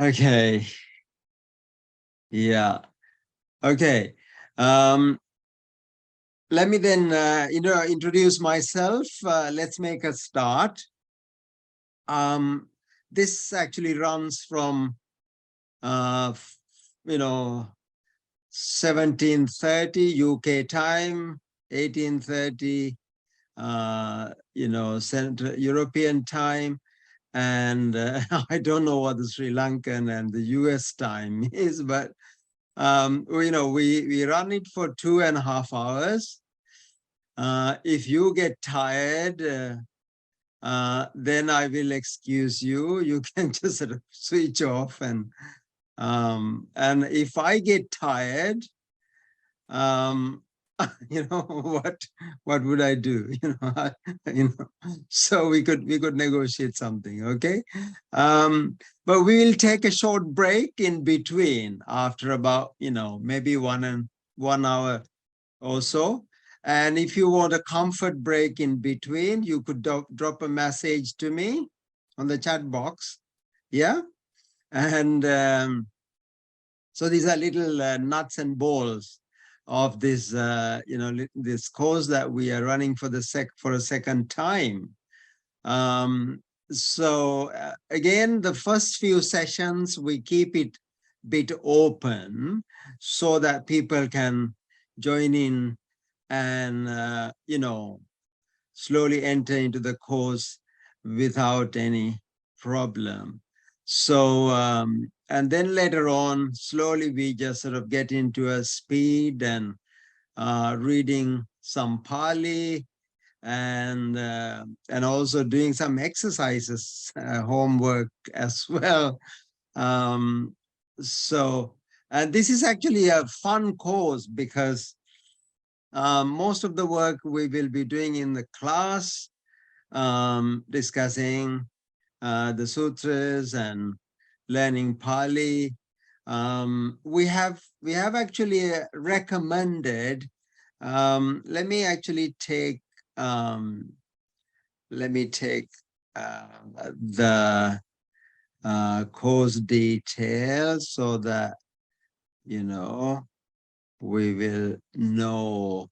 Okay. Yeah. Okay. Let me then, introduce myself. Let's make a start. This actually runs from, 1730 UK time, 1830, Central European time. And I don't know what the Sri Lankan and the US time is, but we run it for 2.5 hours. If you get tired, then I will excuse you. You can just sort of switch off, and if I get tired, what would I do? So we could negotiate something, okay? But we will take a short break in between after about, maybe 1 hour or so. And if you want a comfort break in between, you could drop a message to me on the chat box. Yeah. And so these are little nuts and bolts of this, this course that we are running for a second time. So again, the first few sessions, we keep it a bit open so that people can join in and, slowly enter into the course without any problem. So, and then later on, slowly we just sort of get into a speed and reading some Pali and also doing some exercises, homework as well. So, and this is actually a fun course because most of the work we will be doing in the class, discussing the sutras and learning Pali. We have actually recommended. Let me actually take the course details so that we will know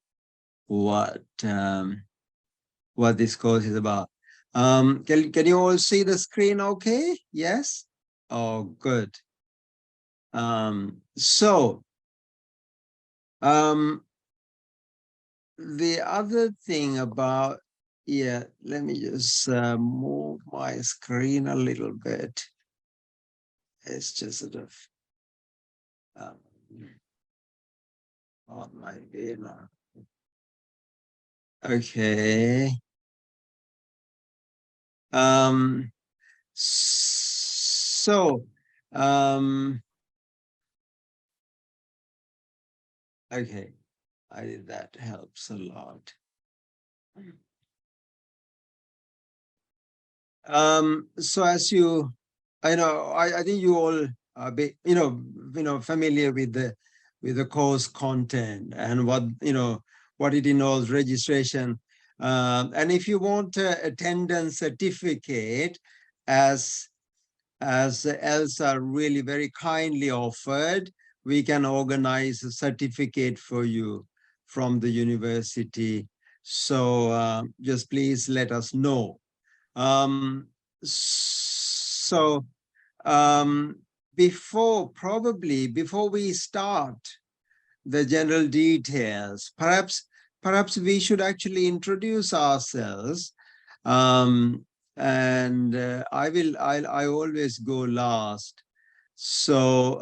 what this course is about. Can you all see the screen okay? Yes? Oh, good. The other thing about, let me just move my screen a little bit. It's just sort of on my beamer. Okay. Okay, that helps a lot. So as you, I think you all are, familiar with the course content and what it involves, registration. And if you want an attendance certificate, as Elsa really very kindly offered, we can organize a certificate for you from the university. So just please let us know. Before we start the general details, perhaps we should actually introduce ourselves. And I always go last. So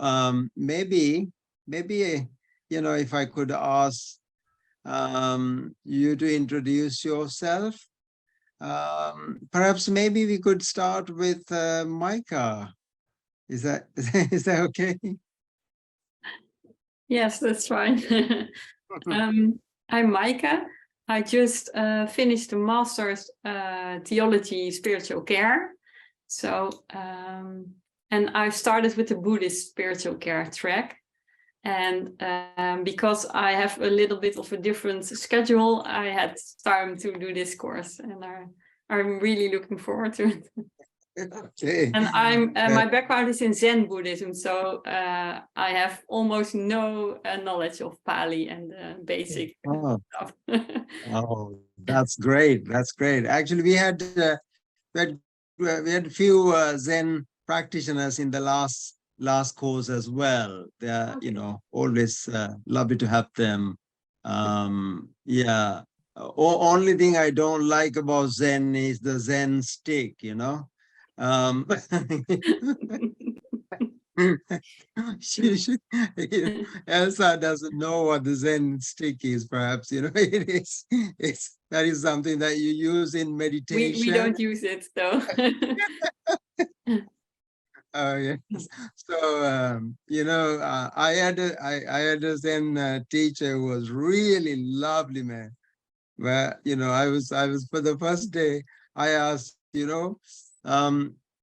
maybe if I could ask you to introduce yourself. Perhaps maybe we could start with Micah. Is that okay? Yes, that's fine. I'm Micah. I just finished a master's theology spiritual care. So and I started with the Buddhist spiritual care track. And because I have a little bit of a different schedule, I had time to do this course, and I'm really looking forward to it. Okay. And my background is in Zen Buddhism, so I have almost no knowledge of Pali and basic stuff. Oh, that's great. That's great. Actually, we had a few Zen practitioners in the last course as well. They're always lovely to have them. Yeah. Only thing I don't like about Zen is the Zen stick. Elsa doesn't know what the Zen stick is, perhaps, that is something that you use in meditation. We don't use it though. Oh yes. So I had a Zen teacher who was really lovely, man. Where I was for the first day I asked,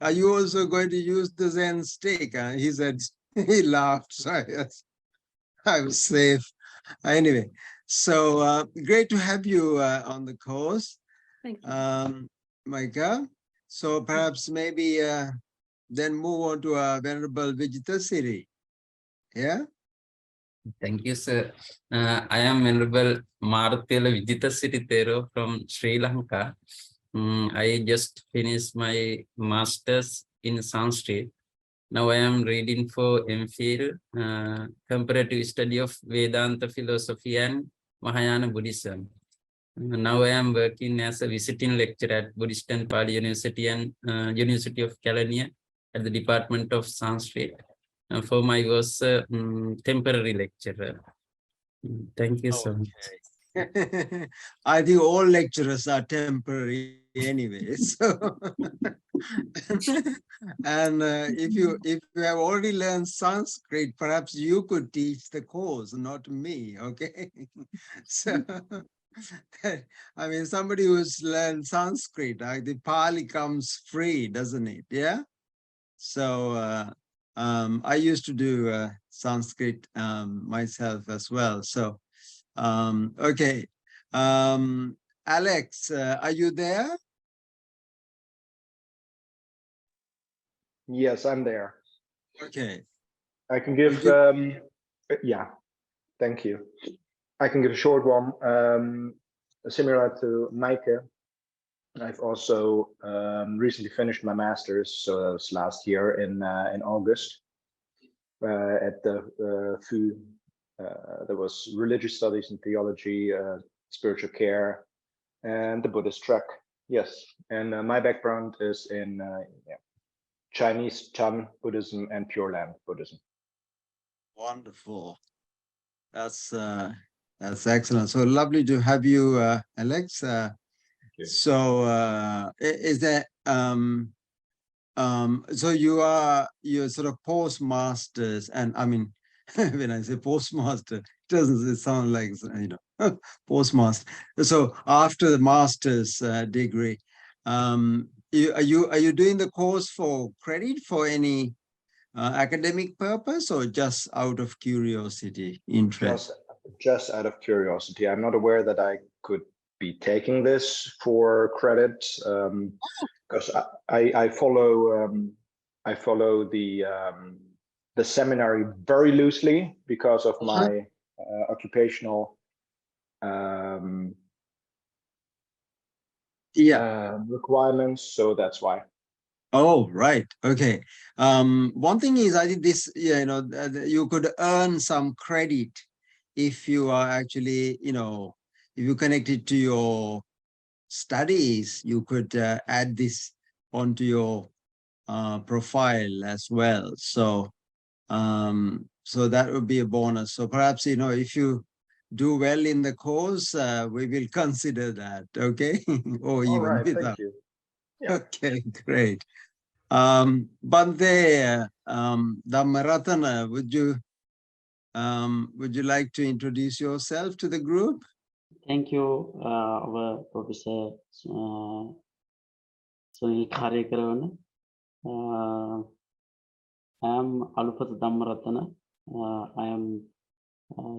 are you also going to use the Zen stick? And he said, he laughed. So I was safe. Anyway, so great to have you on the course. Thank you. Micah. So perhaps maybe then move on to our Venerable Vijita Siri. Yeah? Thank you, sir. I am Venerable Maruthela Vijita Siritero from Sri Lanka. I just finished my master's in Sanskrit. Now I am reading for MPhil, comparative study of Vedanta philosophy and Mahayana Buddhism. Now I am working as a visiting lecturer at Buddhist and Pali University and University of California at the Department of Sanskrit. For my was temporary lecturer. Thank you so much. I think all lecturers are temporary anyway. So, and if you have already learned Sanskrit, perhaps you could teach the course, not me. Okay, so. I mean, somebody who's learned Sanskrit, the Pali comes free, doesn't it? Yeah. So I used to do Sanskrit myself as well. So okay, Alex, are you there? Yes, I'm there. Okay. I can give, yeah, thank you. I can give a short one, similar to Maaike. I've also recently finished my master's, so that was last year in August at the VU. There was religious studies and theology, spiritual care, and the Buddhist track. Yes, and my background is in Chinese Chan Buddhism and Pure Land Buddhism. Wonderful. That's excellent. So lovely to have you, Alex. So is that so you're sort of postmasters, and I mean when I say postmaster, it doesn't sound like postmaster. So after the master's degree, are you doing the course for credit for any academic purpose or just out of curiosity, interest? Just out of curiosity. I'm not aware that I could be taking this for credit because I follow the seminary very loosely because of my occupational requirements. So that's why. Oh, right. Okay. One thing is, I think this, you could earn some credit if you are actually, if you connect it to your studies, you could add this onto your profile as well. So, so that would be a bonus. So perhaps, if you do well in the course, we will consider that. Okay. Or even right, without. thank you. Yeah. Okay, great. Bhanthe Dhammarathana, would you like to introduce yourself to the group? Thank you, our Professor Sunil Kariyakarawana. I am Alupotha Dhammarathana. I am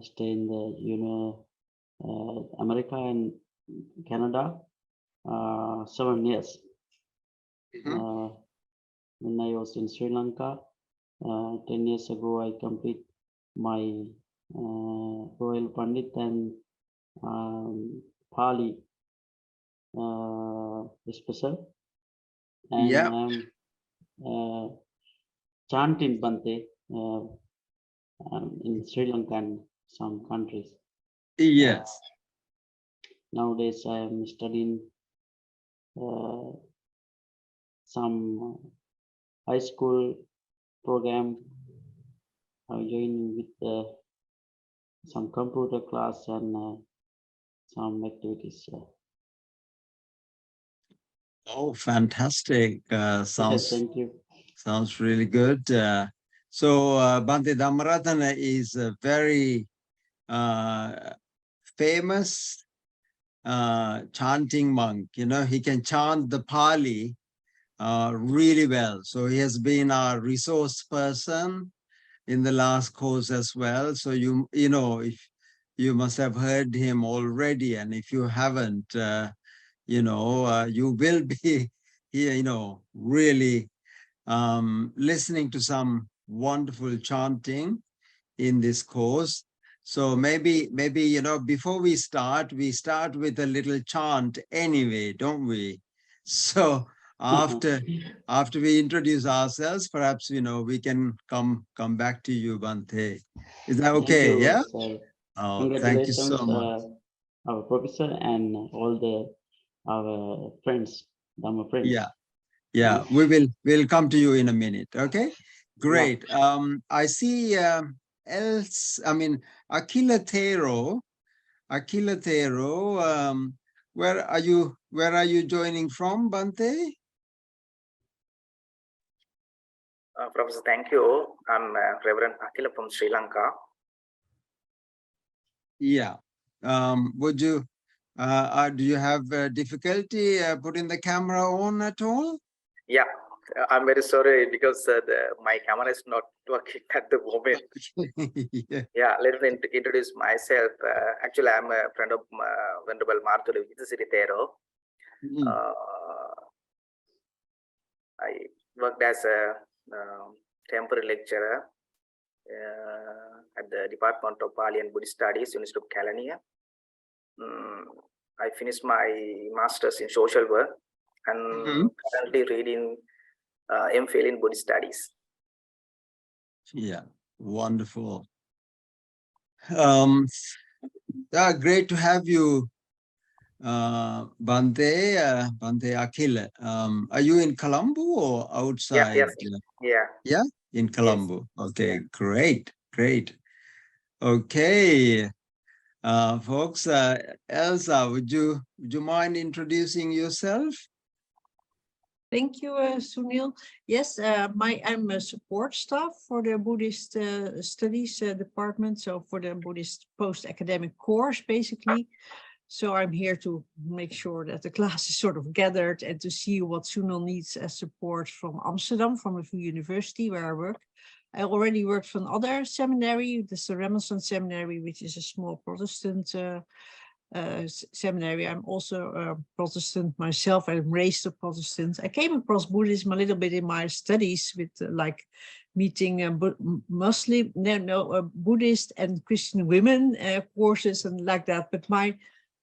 staying in the America and Canada 7 years. when I was in Sri Lanka. 10 years ago, I complete my Royal Pandit and Pali special, and Yeah. I'm chanting Bhante in Sri Lanka and some countries. Yes. Nowadays, I am studying some high school program. I'm joining with some computer class and some activities. Oh, fantastic. Sounds Thank you. sounds really good. So Bhanthe Dhammarathana is a very famous chanting monk. You know, he can chant the Pali really well. So he has been our resource person in the last course as well. So you know, if you must have heard him already, and if you haven't, you know, you will be here, you know, really listening to some wonderful chanting in this course. So maybe, you know, before we start with a little chant anyway, don't we? So after we introduce ourselves, perhaps, you know, we can come back to you, Bhanthe. Is that okay? Thank you, Yeah. sir. Oh, thank you so Congratulations, much. our professor and all our friends, Dhamma friends. Yeah. Yeah, we'll come to you in a minute. Okay, great. I see Akila Thero. Where are you joining from, Bhante? Professor, thank you. I'm Reverend Akila from Sri Lanka. Yeah. Would you do you have difficulty putting the camera on at all? Yeah, I'm very sorry because my camera is not working at the moment. Yeah, let me introduce myself. Actually, I'm a friend of Venerable Marthulu Thero. I worked as a temporary lecturer at the Department of Pali and Buddhist Studies, University of California. I finished my master's in social work and currently reading MPhil in Buddhist Studies. Yeah, wonderful. Great to have you, Bhante Akila. Are you in Colombo or outside? Yeah, in Colombo. Yes. Okay, great. Okay, folks. Elsa, would you mind introducing yourself? Thank you, Sunil. Yes, I'm a support staff for the Buddhist Studies department, so for the Buddhist post-academic course, basically. So I'm here to make sure that the class is sort of gathered and to see what Sunil needs as support from Amsterdam, from the university where I work. I already worked for another seminary, this is the Renaissance Seminary, which is a small Protestant seminary. I'm also a Protestant myself. I'm raised a Protestant. I came across Buddhism a little bit in my studies with like meeting Buddhist and Christian women courses and like that. But my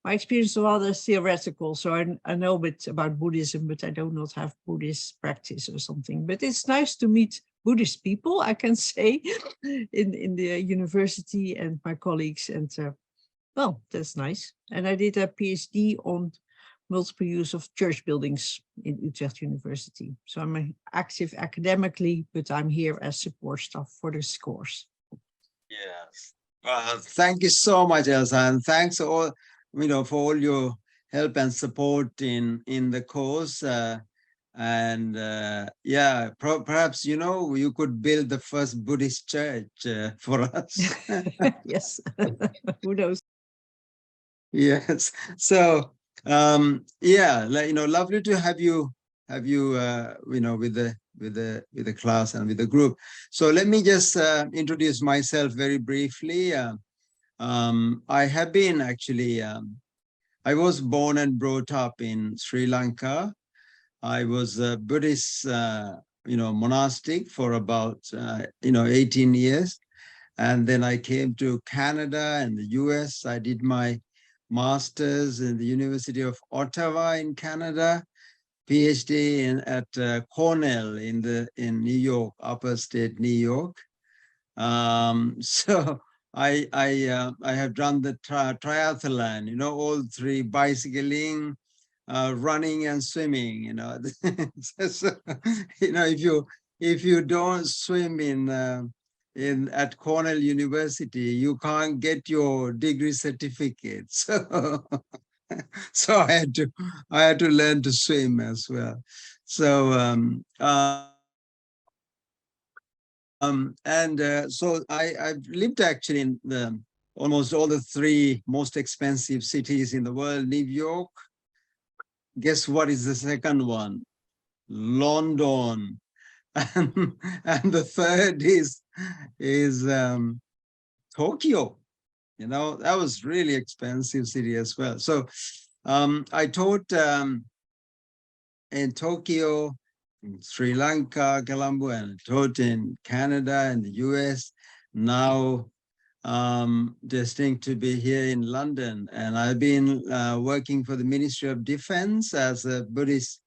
experience is rather theoretical. So I know a bit about Buddhism, but I do not have Buddhist practice or something. But it's nice to meet Buddhist people, I can say, in the university and my colleagues. And well, that's nice. And I did a PhD on multiple use of church buildings in Utrecht University. So I'm active academically, but I'm here as support staff for this course. Yes. Thank you so much, Elsa, and thanks all, you know, for all your help and support in the course. Yeah, perhaps, you know, you could build the first Buddhist church for us. Yes, who knows? Yes. So yeah, like, you know, lovely to have you you know, with the class and with the group. So let me just introduce myself very briefly. I have been actually I was born and brought up in Sri Lanka. I was a Buddhist monastic for about, 18 years. And then I came to Canada and the US. I did my master's in the University of Ottawa in Canada, PhD at Cornell in New York, upper state New York. So I have done the triathlon, all three: bicycling, running, and swimming. So, if you don't swim at Cornell University, you can't get your degree certificate. So I had to learn to swim as well. So so I've lived actually in almost all the three most expensive cities in the world. New York. Guess what is the second one? London. And the third is Tokyo. That was really expensive city as well. So I taught in Tokyo, in Sri Lanka, Colombo, and taught in Canada and the US. Now distinct to be here in London. And I've been working for the Ministry of Defense as a Buddhist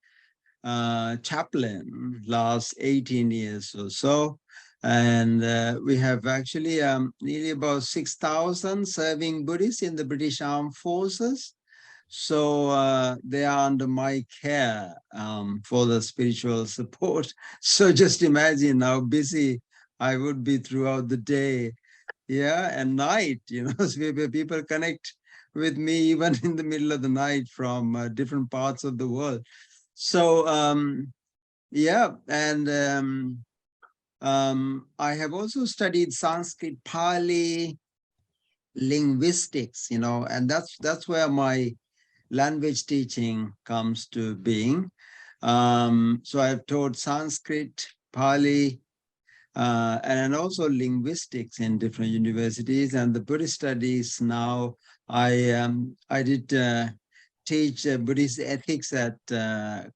chaplain last 18 years or so. And we have actually nearly about 6,000 serving Buddhists in the British Armed Forces. So they are under my care for the spiritual support. So just imagine how busy I would be throughout the day, and night, so people connect with me even in the middle of the night from different parts of the world. So, and I have also studied Sanskrit, Pali, linguistics, and that's where my language teaching comes to being. So I've taught Sanskrit, Pali, and also linguistics in different universities, and the Buddhist studies. Now I did teach Buddhist ethics at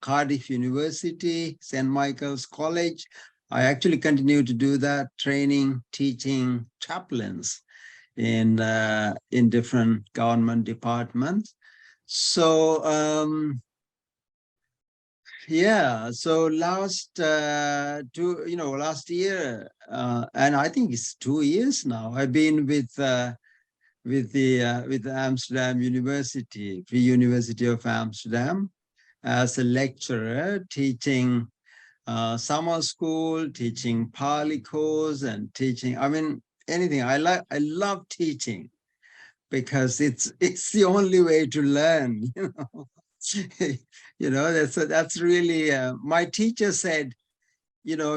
Cardiff University, St. Michael's College. I actually continue to do that, training, teaching chaplains in different government departments. So so last year, and I think it's 2 years now, I've been with Amsterdam University, Free University of Amsterdam, as a lecturer, teaching summer school, teaching Pali course, and teaching, anything. I love teaching because it's the only way to learn, that's really, my teacher said, your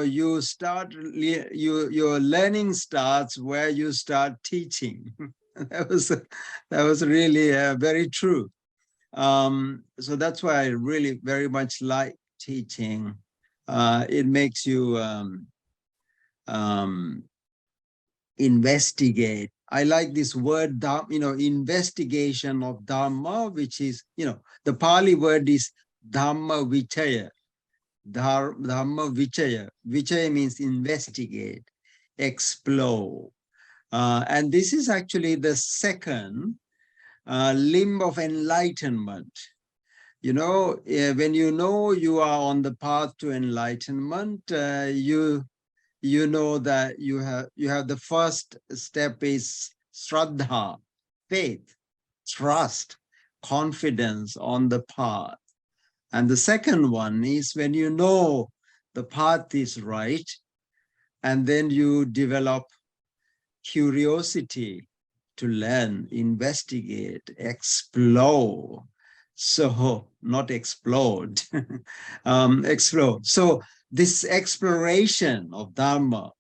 learning starts where you start teaching. That was really very true. So that's why I really very much like teaching. It makes you investigate. I like this word, investigation of Dharma, which is, the Pali word is Dhamma Vichaya. Dhamma Vichaya. Vichaya means investigate, explore. And this is actually the second limb of enlightenment. When you are on the path to enlightenment, you know that you have the first step is Shraddha, faith, trust, confidence on the path. And the second one is when you know the path is right, and then you develop curiosity to learn, investigate, explore. So not explode, explore. So this exploration of Dharma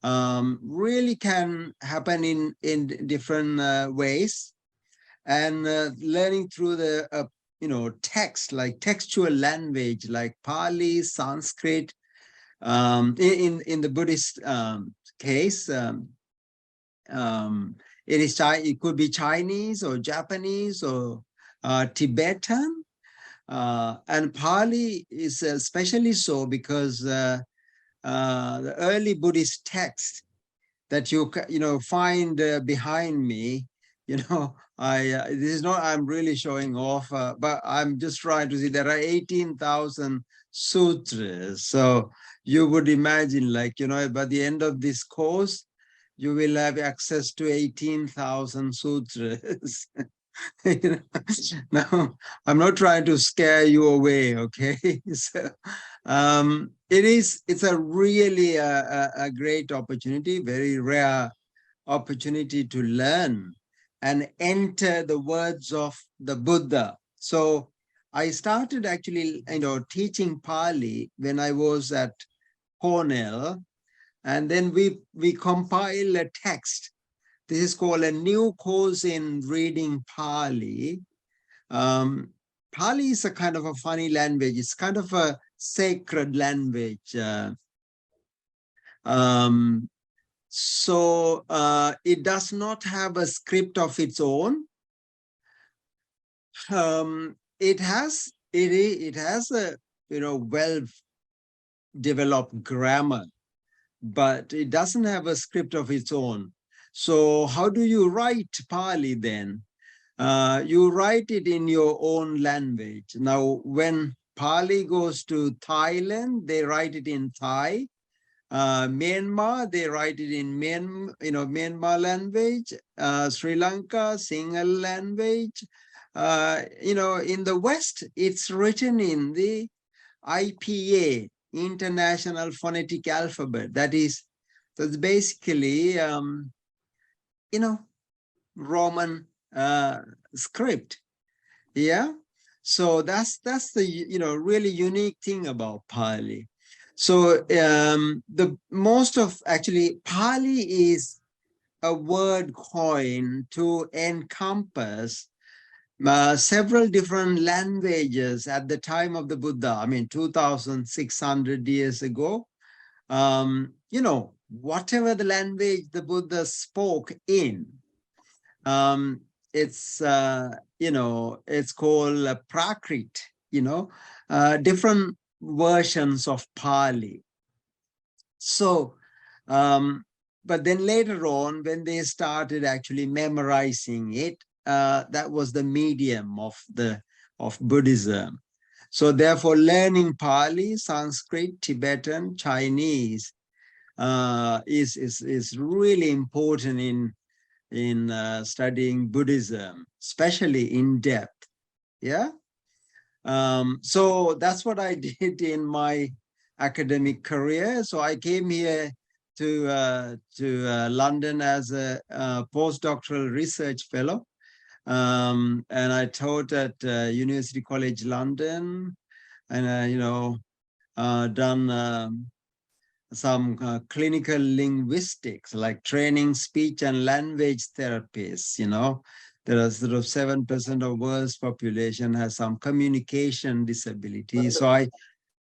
really can happen in different ways, and learning through the text, like textual language, like Pali, Sanskrit. In the Buddhist case, it could be Chinese or Japanese or Tibetan. And Pali is especially so because the early Buddhist text that you find behind me, this is not, I'm really showing off, but I'm just trying to see there are 18,000 sutras. So you would imagine, like, by the end of this course, you will have access to 18,000 sutras. Now, I'm not trying to scare you away, okay? So, it's a really a great opportunity, very rare opportunity to learn and enter the words of the Buddha. So I started actually, teaching Pali when I was at Cornell, and then we compile a text. This is called a new course in reading Pali. Pali is a kind of a funny language. It's kind of a sacred language. So it does not have a script of its own. It has a well-developed grammar, but it doesn't have a script of its own. So how do you write Pali then? You write it in your own language. Now, when Pali goes to Thailand, they write it in Thai. Myanmar, they write it in Myanmar language. Sri Lanka, Sinhala language. In the West, it's written in the IPA, International Phonetic Alphabet. That's basically, Roman script. Yeah. So that's the really unique thing about Pali. So Pali is a word coined to encompass several different languages at the time of the Buddha. 2,600 years ago. Whatever the language the Buddha spoke in, it's called Prakrit. Different versions of Pali. So, but then later on, when they started actually memorizing it, that was the medium of Buddhism. So therefore, learning Pali, Sanskrit, Tibetan, Chinese is really important in studying Buddhism, especially in depth. Yeah. So that's what I did in my academic career. So I came here to London as a postdoctoral research fellow. And I taught at University College London, and done some clinical linguistics, like training speech and language therapists. There are sort of 7% of world's population has some communication disability. So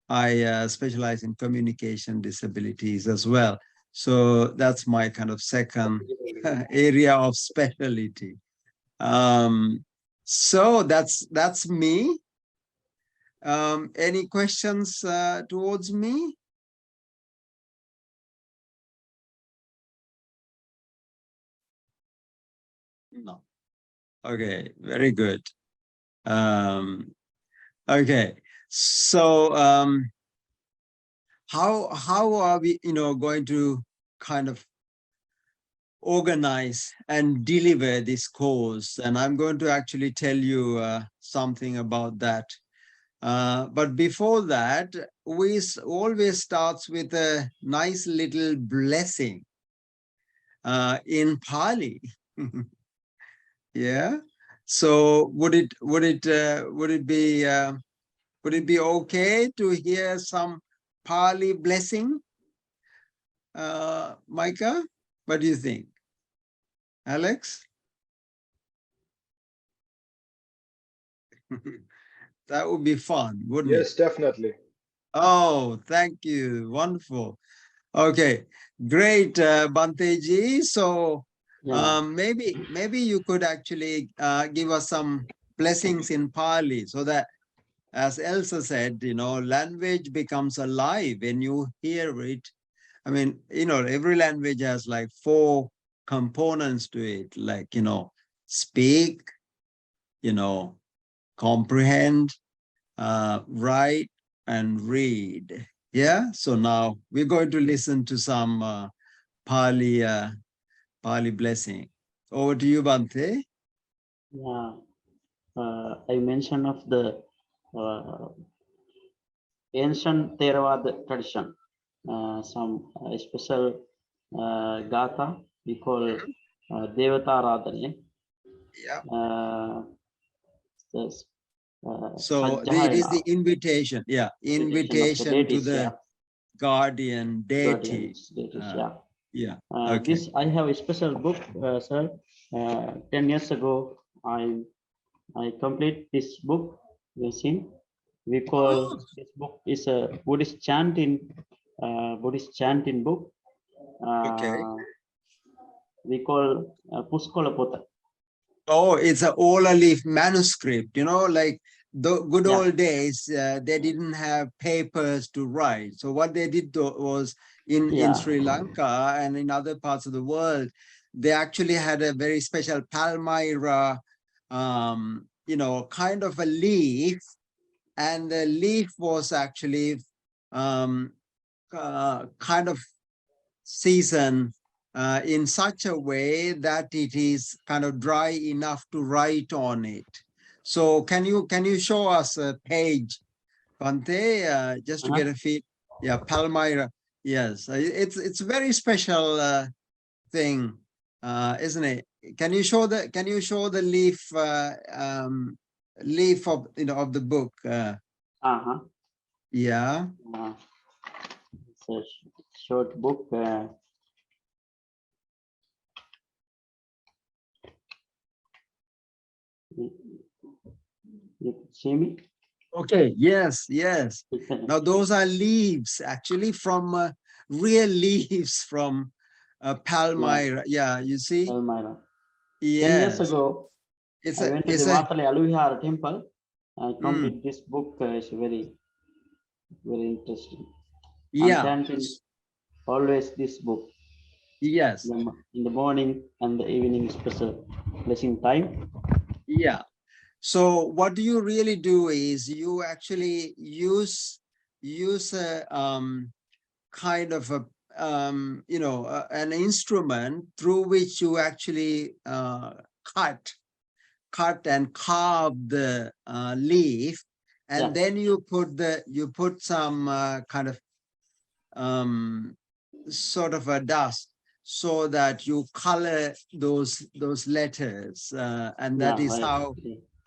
I specialize in communication disabilities as well. So that's my kind of second area of specialty. So that's me. Any questions towards me? No. Okay, very good. Okay, so how are we, going to kind of organize and deliver this course? And I'm going to actually tell you something about that. But before that, we always starts with a nice little blessing in Pali. Yeah. So would it be okay to hear some Pali blessing? Micah, what do you think? Alex? That would be fun, wouldn't it? Yes, definitely. Oh, thank you. Wonderful. Okay, great, Bhante ji. So maybe you could actually give us some blessings in Pali so that as Elsa said, language becomes alive when you hear it. I mean, every language has like 4 components to it, like, speak, comprehend, write, and read. Yeah. So now we're going to listen to some Pali blessing. Over to you, Bhanthe. Yeah, I mentioned of the ancient Theravada tradition, some special gatha we call Devata Radhane. Yeah. This, So it is the invitation. Yeah. Invitation to deities, the guardian deity. Deities, Yeah. Okay. This I have a special book, sir. 10 years ago, I complete this book. You see, we call this book is a Buddhist chanting book. Okay. We call Alupotha. Oh, it's an Ola leaf manuscript, like the good old days, they didn't have papers to write. So what they did was in Sri Lanka and in other parts of the world, they actually had a very special palmyra, kind of a leaf. And the leaf was actually kind of seasoned in such a way that it is kind of dry enough to write on it. So can you show us a page, Bhanthe, just to get a feel? Yeah, Palmyra. Yes, it's a very special thing, isn't it? Can you show the leaf leaf of of the book? Yeah. It's a short book. You see me? Okay. Yes. Now those are leaves actually from real leaves from Palmyra. Yeah, you see. Palmyra. Yes. 10 years ago, I went to the Vatale Aluvihara temple. I completed this book. It's very interesting. I'm chanting always this book. Yes. In the morning and the evening special blessing time. Yeah. So what do you really do is you actually use a kind of a an instrument through which you actually cut and carve the leaf, and then you put some kind of sort of a dust so that you color those letters, and that is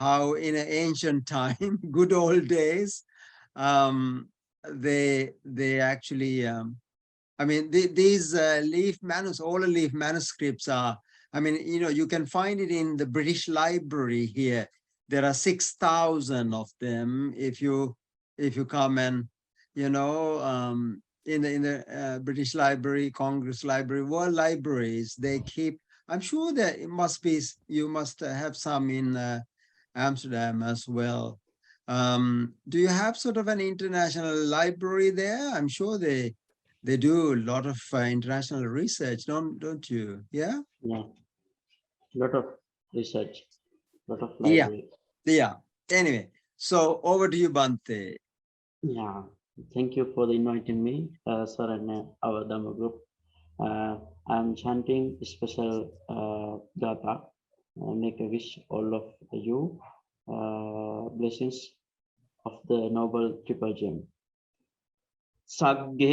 how in an ancient time, good old days, they actually I mean, these Ola leaf manuscripts are, I mean, you can find it in the British Library here. There are 6,000 of them. If you come and, in the British Library, Congress Library, World Libraries, they keep, I'm sure that you must have some in Amsterdam as well. Do you have sort of an international library there? I'm sure they do a lot of international research, don't you? Yeah. Yeah. Lot of research, lot of library. Yeah. Anyway, so over to you, Bhanthe. Yeah. Thank you for inviting me, sir, and our Dhamma group. I'm chanting special gatha. Make a wish all of you blessings of the noble triple gem. Sagge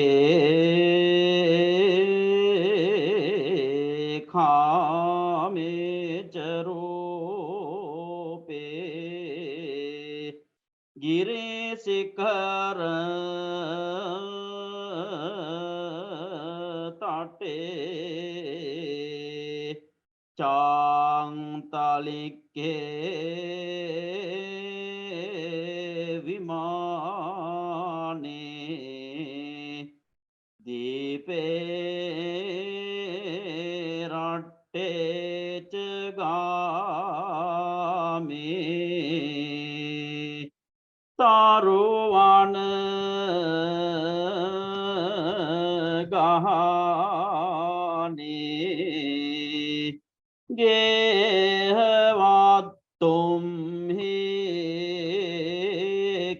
khame jaro pe gire sikar tate chang talike vimane Deepe ratte chagame ta Gehavattum hi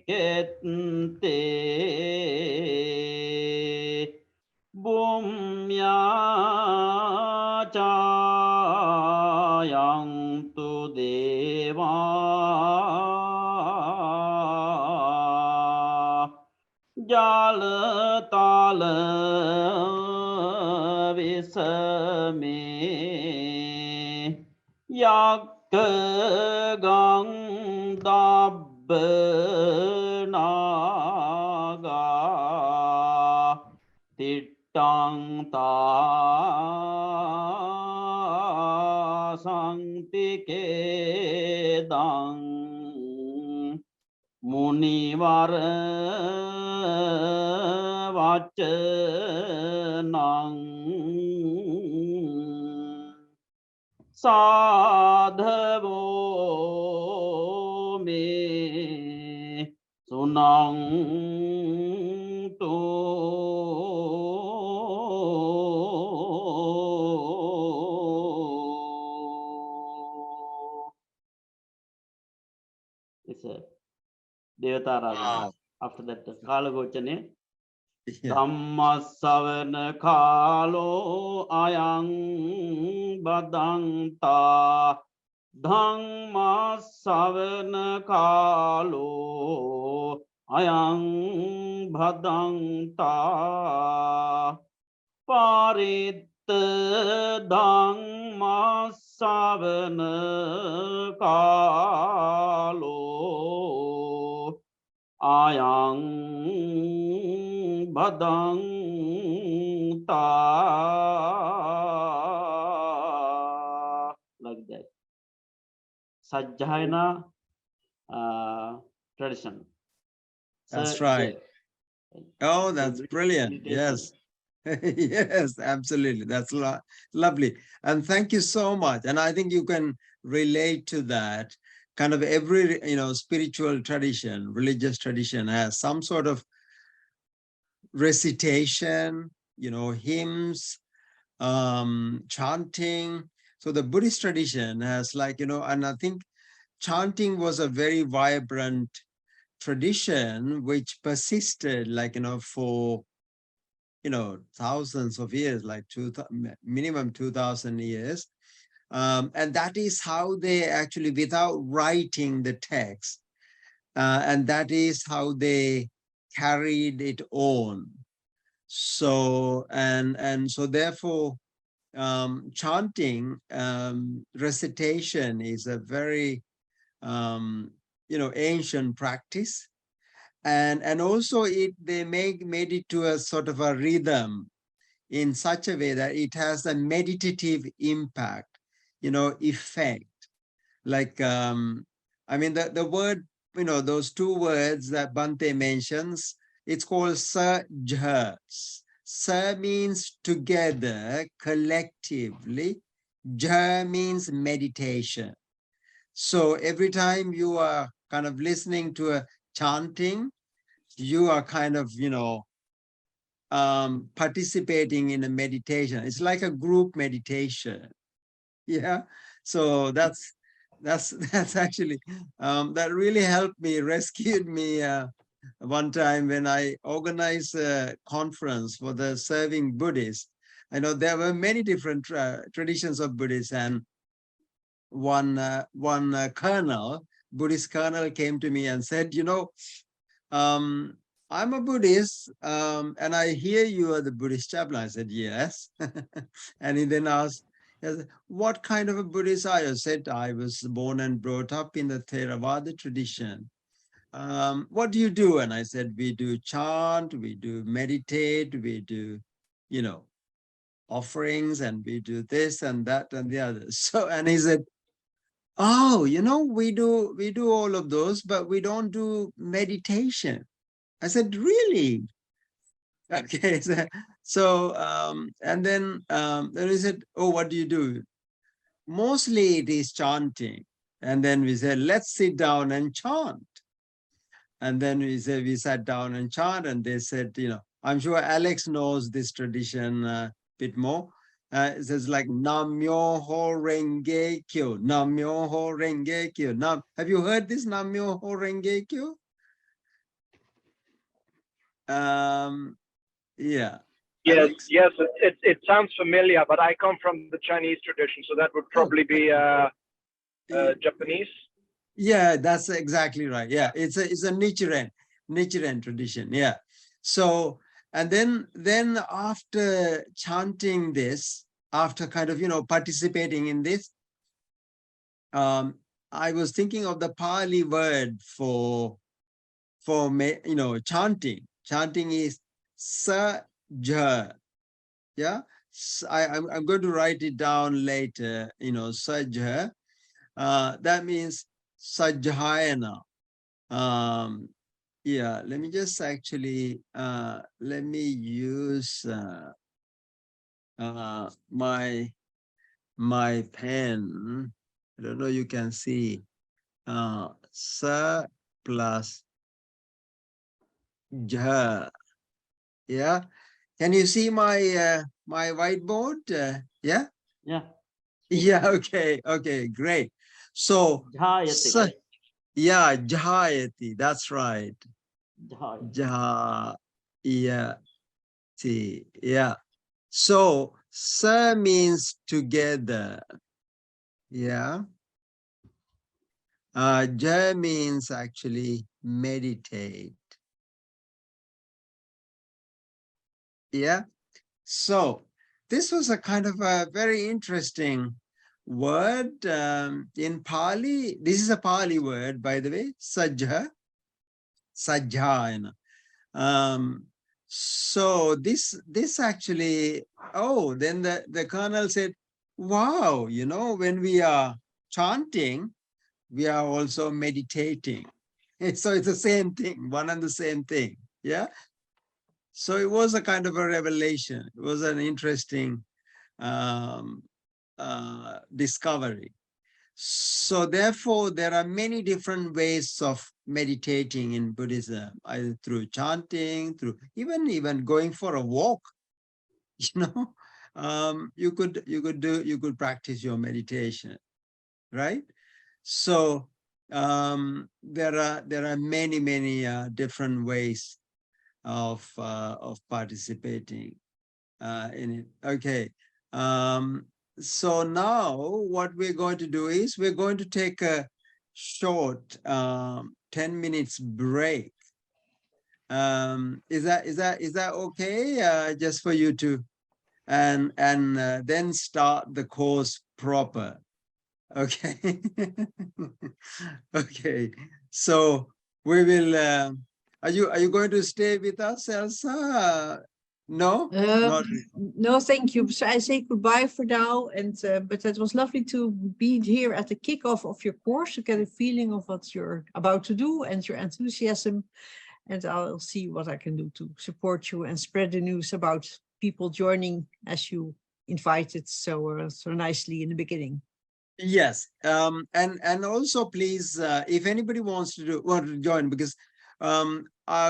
kette Bumya chayang tu deva Jala tala visame Yakgang naga Tittang ta sanktikedang Munivara vachanang Sadhavo me sunang tu It's a Devatara. Wow. After that, Kalagochane. Yeah. Dhammasavana kalo ayang badanta Dhammasavana kalo ayang badanta Parit Dhammasavana kalo ayang badanta like that. Sajjayana tradition. That's So, right. Oh, that's every brilliant. meditation. Yes. Yes, absolutely. That's lovely. And thank you so much. And I think you can relate to that. Kind of every, spiritual tradition, religious tradition has some sort of recitation, hymns, chanting. So the Buddhist tradition has and I think chanting was a very vibrant tradition which persisted for thousands of years, like minimum 2,000 years. And that is how they actually, without writing the text, and that is how they carried it on. So, and so therefore, chanting, recitation is a very, ancient practice. And also they made it to a sort of a rhythm in such a way that it has a meditative impact, effect. Like, I mean, the word, those two words that Bhante mentions, it's called sa-jha. Sa means together, collectively. Jha means meditation. So every time you are kind of listening to a chanting, you are kind of, participating in a meditation. It's like a group meditation. Yeah. So that's actually, that really helped me, rescued me one time when I organized a conference for the serving Buddhists. I know there were many different traditions of Buddhists, and one colonel, Buddhist colonel, came to me and said, I'm a Buddhist, and I hear you are the Buddhist chaplain. I said, yes. And he then asked, what kind of a Buddhist are you? I said, I was born and brought up in the Theravada tradition. What do you do? And I said, we do chant, we do meditate, we do, offerings, and we do this and that and the other. So, and he said, oh, we do all of those, but we don't do meditation. I said, really? Okay. So and then he said, oh, what do you do? Mostly it is chanting. And then we said, let's sit down and chant. And then we sat down and chant, and they said, I'm sure Alex knows this tradition a bit more. It says like Nam Myoho Renge Kyo, Nam Myoho Renge Kyo. Now, have you heard this Nam Myoho Renge Kyo? Yeah. Yes, Alex? yes, it sounds familiar, but I come from the Chinese tradition, so that would probably be Japanese. Yeah, that's exactly right. Yeah, it's a Nichiren tradition. Yeah. So, and then after chanting this, after kind of, participating in this, I was thinking of the Pali word for chanting. Chanting is sajha. Yeah. I'm going to write it down later, sajha. That means sajhayana. Yeah, let me just actually let me use my pen. I don't know, you can see sa plus ja. Yeah, can you see my my whiteboard? Yeah. Yeah. Yeah. Okay, great. So Jhayate. yeah, jhayati, that's right. Jhayate. Jhayati. Yeah. So sa means together. Yeah. Ja means actually meditate. Yeah. So this was a kind of a very interesting word in Pali. This is a Pali word, by the way, sajja, sajjayana. So this actually, oh, then the colonel said, wow, when we are chanting, we are also meditating. So it's the same thing, one and the same thing. Yeah. So it was a kind of a revelation. It was an interesting discovery. So therefore, there are many different ways of meditating in Buddhism, either through chanting, through even going for a walk. You could practice your meditation, right? So there are many different ways of participating in it. Okay. So now what we're going to do is we're going to take a short 10 minutes break. Is that okay? Just for you to and then start the course proper. Okay. Okay. So we will. Are you going to stay with us, Elsa? No, not. No, thank you. So I say goodbye for now. And but it was lovely to be here at the kickoff of your course to get a feeling of what you're about to do and your enthusiasm. And I'll see what I can do to support you and spread the news about people joining as you invited so nicely in the beginning. Yes, and also please, if anybody wants to join, because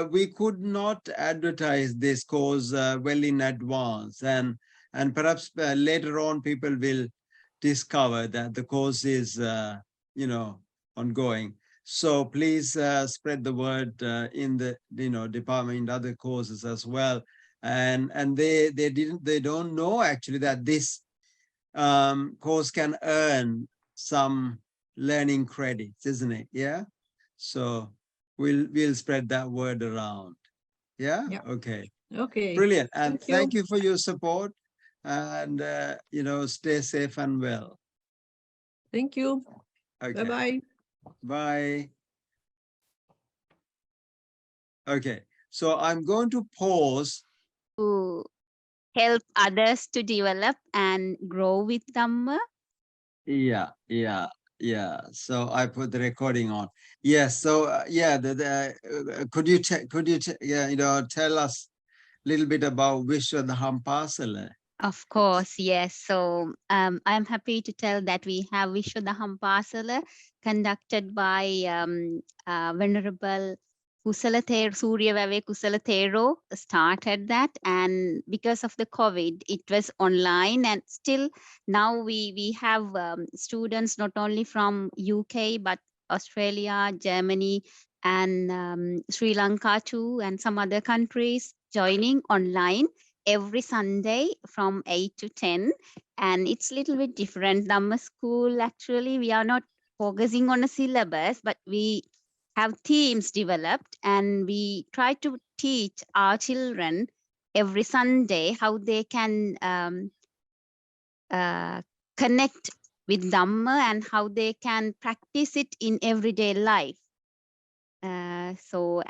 we could not advertise this course well in advance, and perhaps later on people will discover that the course is ongoing. So please spread the word in the department, other courses as well, and they don't know actually that this course can earn some learning credits, isn't it? Yeah. So we'll spread that word around. Yeah. Okay. Okay. Brilliant. And thank you. you for your support. And stay safe and well. Thank you. Okay. Bye-bye. Bye. Okay. So I'm going to pause. To help others to develop and grow with Dhamma. Yeah. So I put the recording on. Yes. So could you tell us a little bit about Vishwadhampasala? Of course, yes. So I'm happy to tell that we have Vishwadhampasala conducted by Venerable Surya Vave Kusala Thero started that, and because of the COVID, it was online, and still now we have students not only from UK but Australia, Germany, and Sri Lanka too, and some other countries joining online every Sunday from 8 to 10, and it's a little bit different. Dhamma school, actually, we are not focusing on a syllabus, but we have themes developed, and we try to teach our children every Sunday how they can connect with Dhamma and how they can practice it in everyday life. For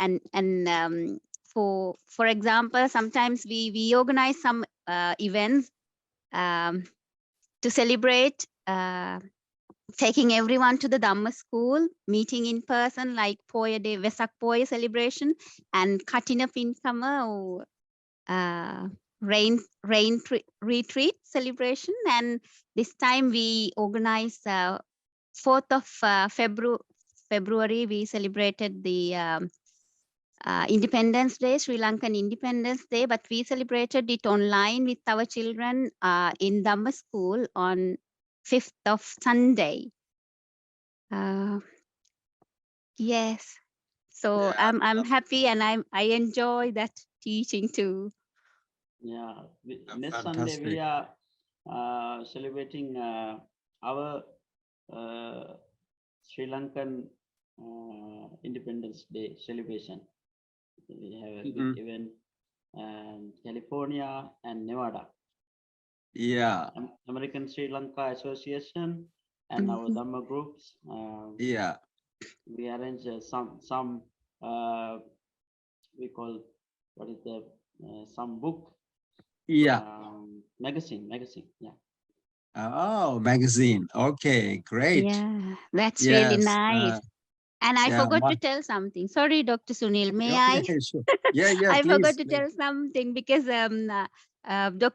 example, sometimes we organize some events to celebrate taking everyone to the Dhamma school, meeting in person, like Poya Day, Vesak Poya celebration, and Katina Pinkama or rain retreat celebration. And this time we organized 4th of February, we celebrated the Independence Day, Sri Lankan Independence Day, but we celebrated it online with our children in Dhamma school on 5th of Sunday. Yes, so Yeah, I'm happy, and I enjoy that teaching too. Yeah, next Sunday fantastic. we are celebrating our Sri Lankan Independence Day celebration. We have a big event in California and Nevada. Yeah. American Sri Lanka Association and our Dhamma groups. Yeah. We arrange some we call, what is the some book. Yeah. Magazine. Yeah. Oh, magazine. Okay, great. Yeah, that's really Yes. nice. And I Yeah. forgot to tell something. Sorry, Dr. Sunil, may I? Okay, sure. Yeah, I forgot please. to tell something because Dr.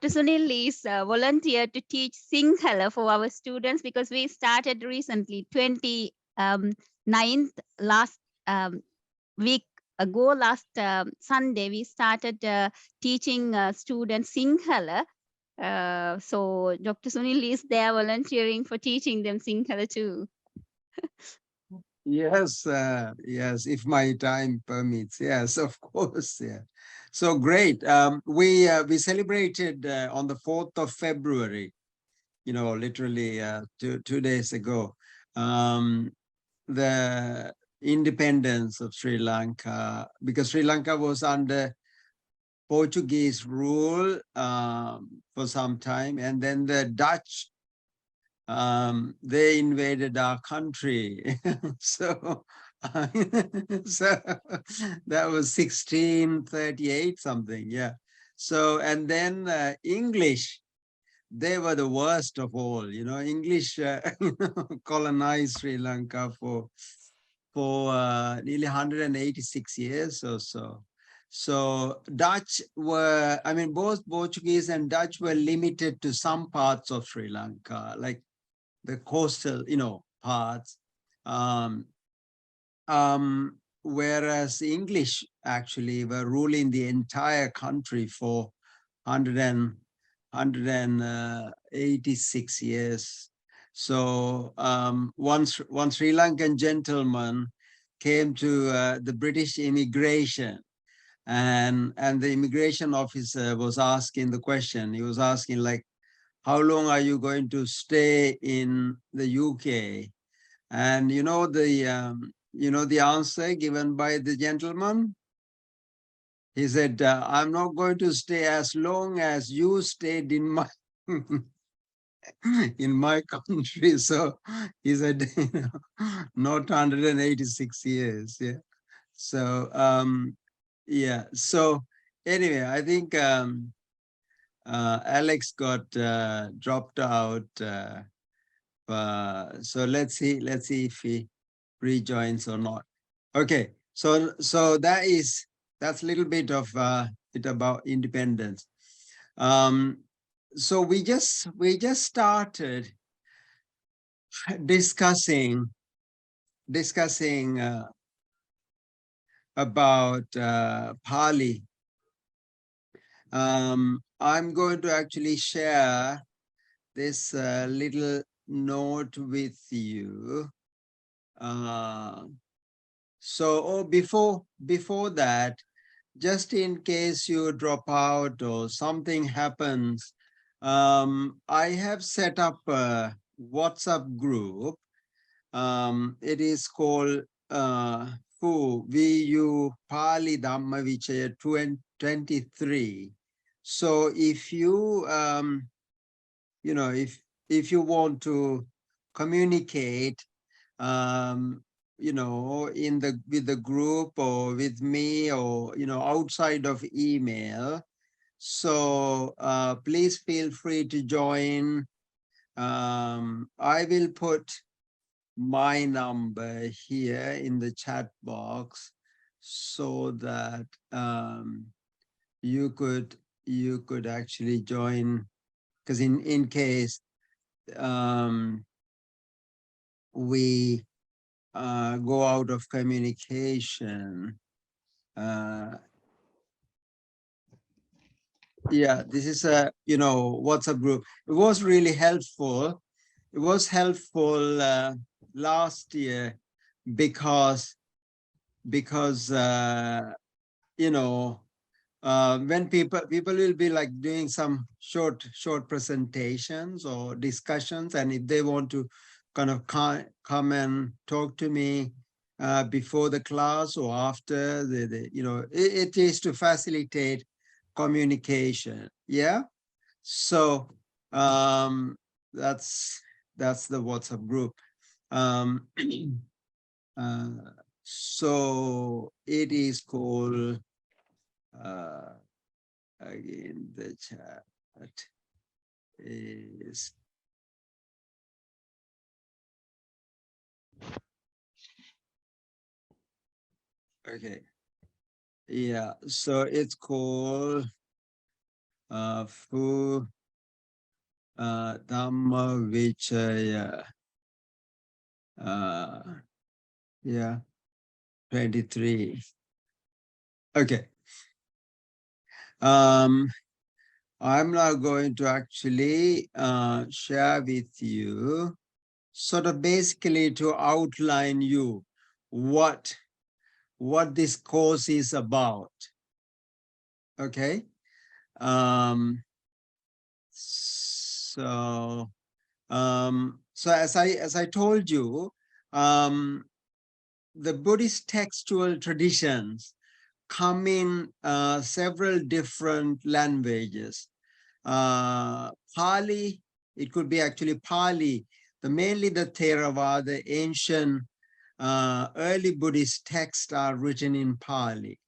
Sunil is volunteer to teach Sinhala for our students, because we started recently, 29th last week ago, last Sunday, we started teaching students Sinhala. So Dr. Sunil is there volunteering for teaching them Sinhala too. Yes, yes, if my time permits. Yes, of course. Yeah. So great. We celebrated on the 4th of February, literally 2 days ago, the independence of Sri Lanka, because Sri Lanka was under Portuguese rule for some time, and then the Dutch, they invaded our country. so that was 1638 something. Yeah. So, and then English, they were the worst of all. English colonized Sri Lanka for nearly 186 years or so. So Dutch were, both Portuguese and Dutch were limited to some parts of Sri Lanka, like the coastal, parts. Whereas English actually were ruling the entire country for 186 years. So one Sri Lankan gentleman came to the British immigration, and the immigration officer was asking the question. He was asking, like, how long are you going to stay in the UK? And the answer given by the gentleman? He said, I'm not going to stay as long as you stayed in my in my country. So he said, not 186 years. Yeah. So yeah. So anyway, I think Alex got dropped out. So let's see if he rejoins or not. Okay. So that's a little bit of it about independence. So we just started discussing about Pali. I'm going to actually share this little note with you. Before that, just in case you drop out or something happens, I have set up a WhatsApp group. It is called VU Pali Dhammavicaya 23. So if you you know, if you want to communicate, you know, with the group or with me, or you know, outside of email, so please feel free to join. I will put my number here in the chat box so that you could actually join, because in case we go out of communication. Yeah, this is a, you know, WhatsApp group. It was really helpful. It was helpful last year because you know, when people will be like doing some short presentations or discussions, and if they want to kind of come and talk to me before the class or after, you know, it is to facilitate communication. Yeah, so that's the WhatsApp group. So it is called again, the chat is okay. Yeah, so it's called Fu Dhammavicaya yeah, 23. Okay. I'm now going to actually share with you, sort of basically to outline you what this course is about. Okay. So as I told you, the Buddhist textual traditions come in several different languages. Pali, it could be actually Pali, mainly the Theravada, ancient early Buddhist texts are written in Pali.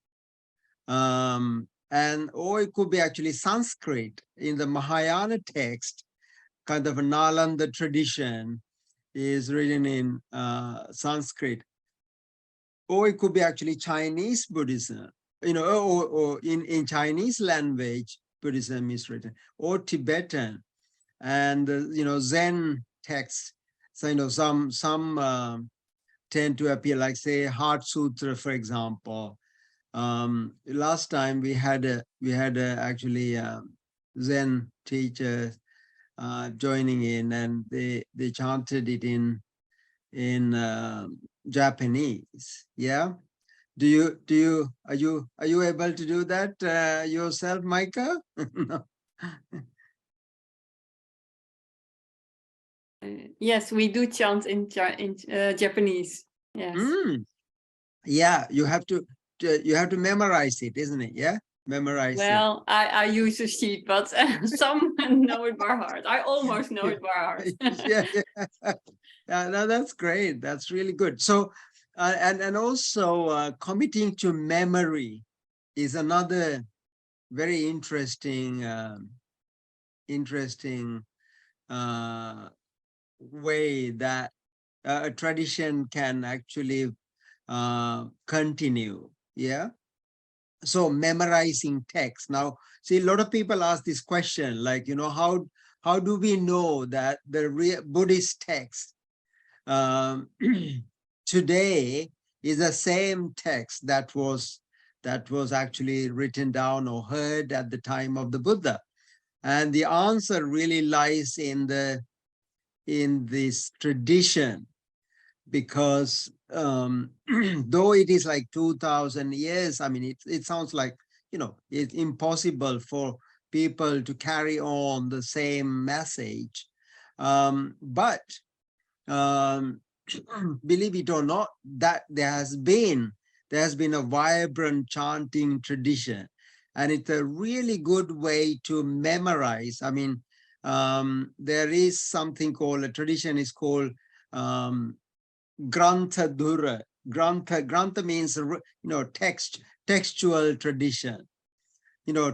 Or it could be actually Sanskrit. In the Mahayana text, kind of a Nalanda tradition is written in Sanskrit. Or it could be actually Chinese Buddhism, you know, or in Chinese language, Buddhism is written, or Tibetan, and you know, Zen texts. So you know, some tend to appear, like say Heart Sutra, for example. Last time we had actually Zen teachers joining in, and they chanted it in Japanese. Yeah. Are you able to do that yourself, Micah? No. Yes, we do chant in Japanese. Yes. Yeah, you have to memorize it, isn't it? Yeah, memorize well, it. I use a sheet, but some know it by heart. I almost know it by heart. Yeah. No, that's great. That's really good. So, and also committing to memory is another very interesting way that a tradition can actually continue. Yeah. So memorizing text. Now, see, a lot of people ask this question, like, you know, how do we know that the Buddhist text today is the same text that was actually written down or heard at the time of the Buddha? And the answer really lies in this tradition, because though it is like 2000 years, I mean, it sounds like, it's impossible for people to carry on the same message. But believe it or not, that there has been a vibrant chanting tradition, and it's a really good way to memorize. I mean, there is something called, a tradition is called Grantha Dura. Grantha means, textual tradition,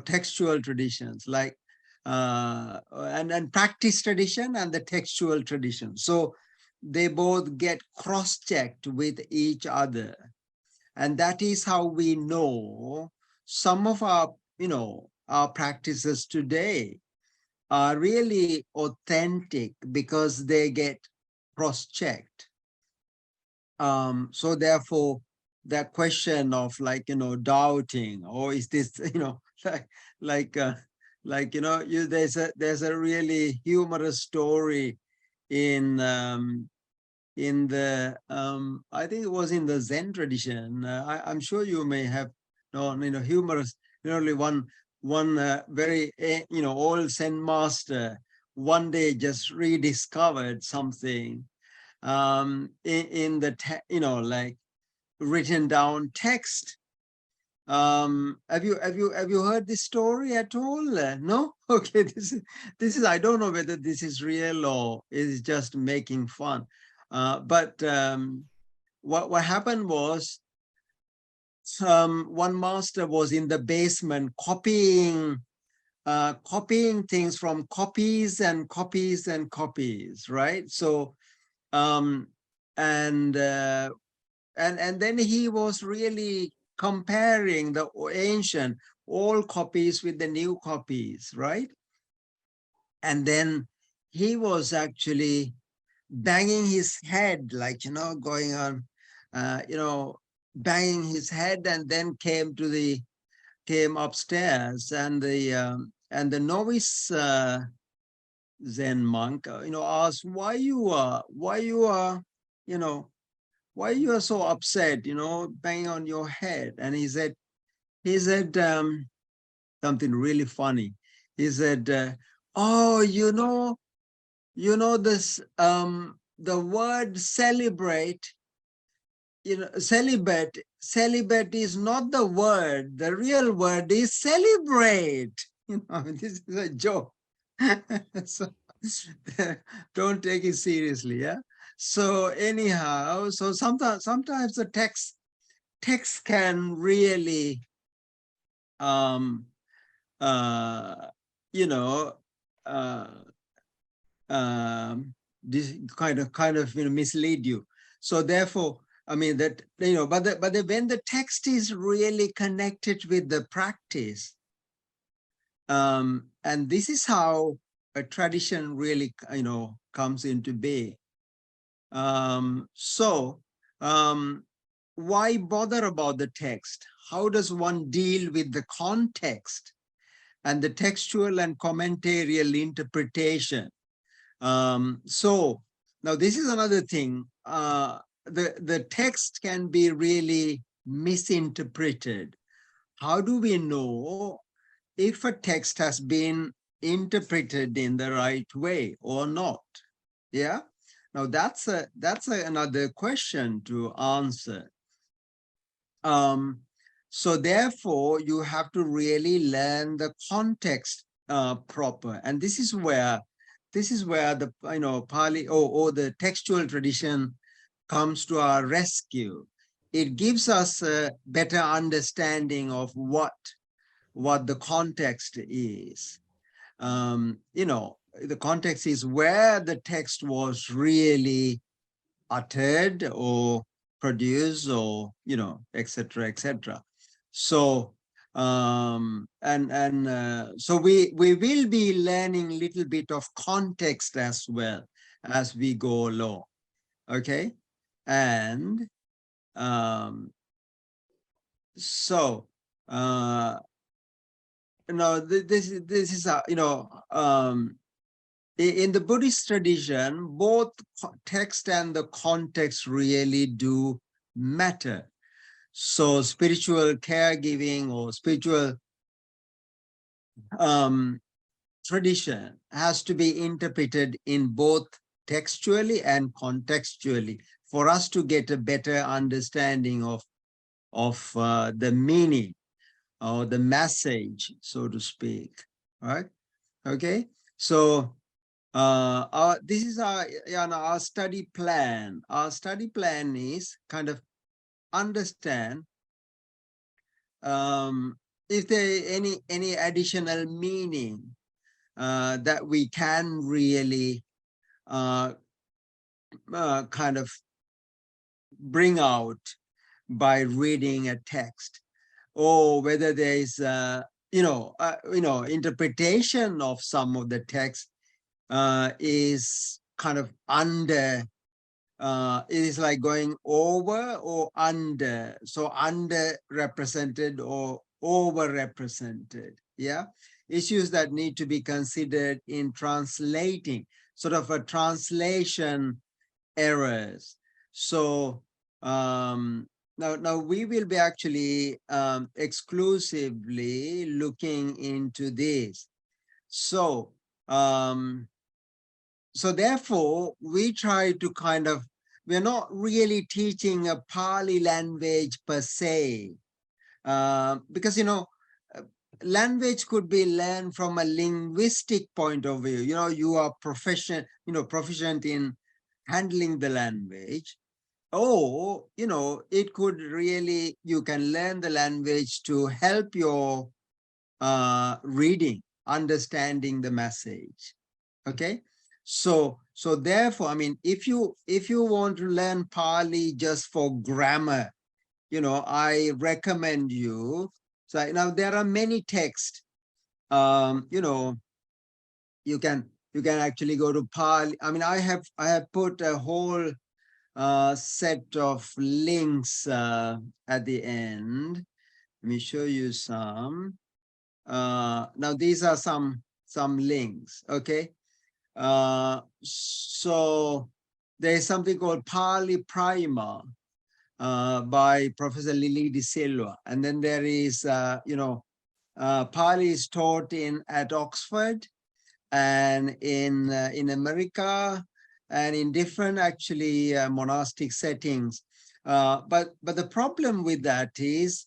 textual traditions, like and practice tradition and the textual tradition. So they both get cross-checked with each other. And that is how we know some of our, our practices today are really authentic, because they get cross-checked. So therefore, that question of, like, doubting, or is this, there's a really humorous story in the I think it was in the Zen tradition. I'm sure you may have known, humorous. Only one very old Zen master one day just rediscovered something in the like written down text. Have you heard this story at all? No? Okay, this is I don't know whether this is real or is just making fun. But what happened was, one master was in the basement copying things from copies and copies and copies, right? So and then he was really comparing the ancient old copies with the new copies, right? And then he was actually banging his head, like, going on, banging his head, and then came upstairs, and the novice Zen monk, asked, why you are so upset, banging on your head? And he said something really funny. He said, oh, this, the word celebrate, celibate is not the word. The real word is celebrate. This is a joke. So don't take it seriously, yeah? So anyhow, so sometimes the text can really this kind of mislead you. So therefore, I mean that, but when the text is really connected with the practice, and this is how a tradition really, comes into being. Why bother about the text? How does one deal with the context and the textual and commentarial interpretation? So now this is another thing. The text can be really misinterpreted. How do we know if a text has been interpreted in the right way or not? Yeah. Now that's another question to answer. So therefore, you have to really learn the context proper, and this is where the Pali or the textual tradition comes to our rescue. It gives us a better understanding of what the context is. The context is where the text was really uttered or produced, or etc., etc. So so we will be learning a little bit of context as well as we go along. Okay, and So this is in the Buddhist tradition, both text and the context really do matter. So spiritual caregiving or spiritual tradition has to be interpreted in both textually and contextually for us to get a better understanding of the meaning or the message, so to speak. Right? Okay. So this is our study plan. Our study plan is kind of understand if there any additional meaning that we can really kind of bring out by reading a text, or whether there is interpretation of some of the text is kind of under, it is like going over or under, so underrepresented or overrepresented. Yeah, issues that need to be considered in translating, sort of a translation errors. So now we will be actually exclusively looking into this. So so therefore we try to kind of, we're not really teaching a Pali language per se, because language could be learned from a linguistic point of view. You are proficient in handling the language, or it could really, you can learn the language to help your reading, understanding the message. Okay, so therefore, I mean, if you want to learn Pali just for grammar, I recommend you. So now there are many texts. You can actually go to Pali. I mean, I have put a whole set of links at the end. Let me show you some. Now these are some links. Okay. So there's something called Pali Primer by Professor Lili de Silva, and then there is Pali is taught at Oxford and in America and in different actually monastic settings. But the problem with that is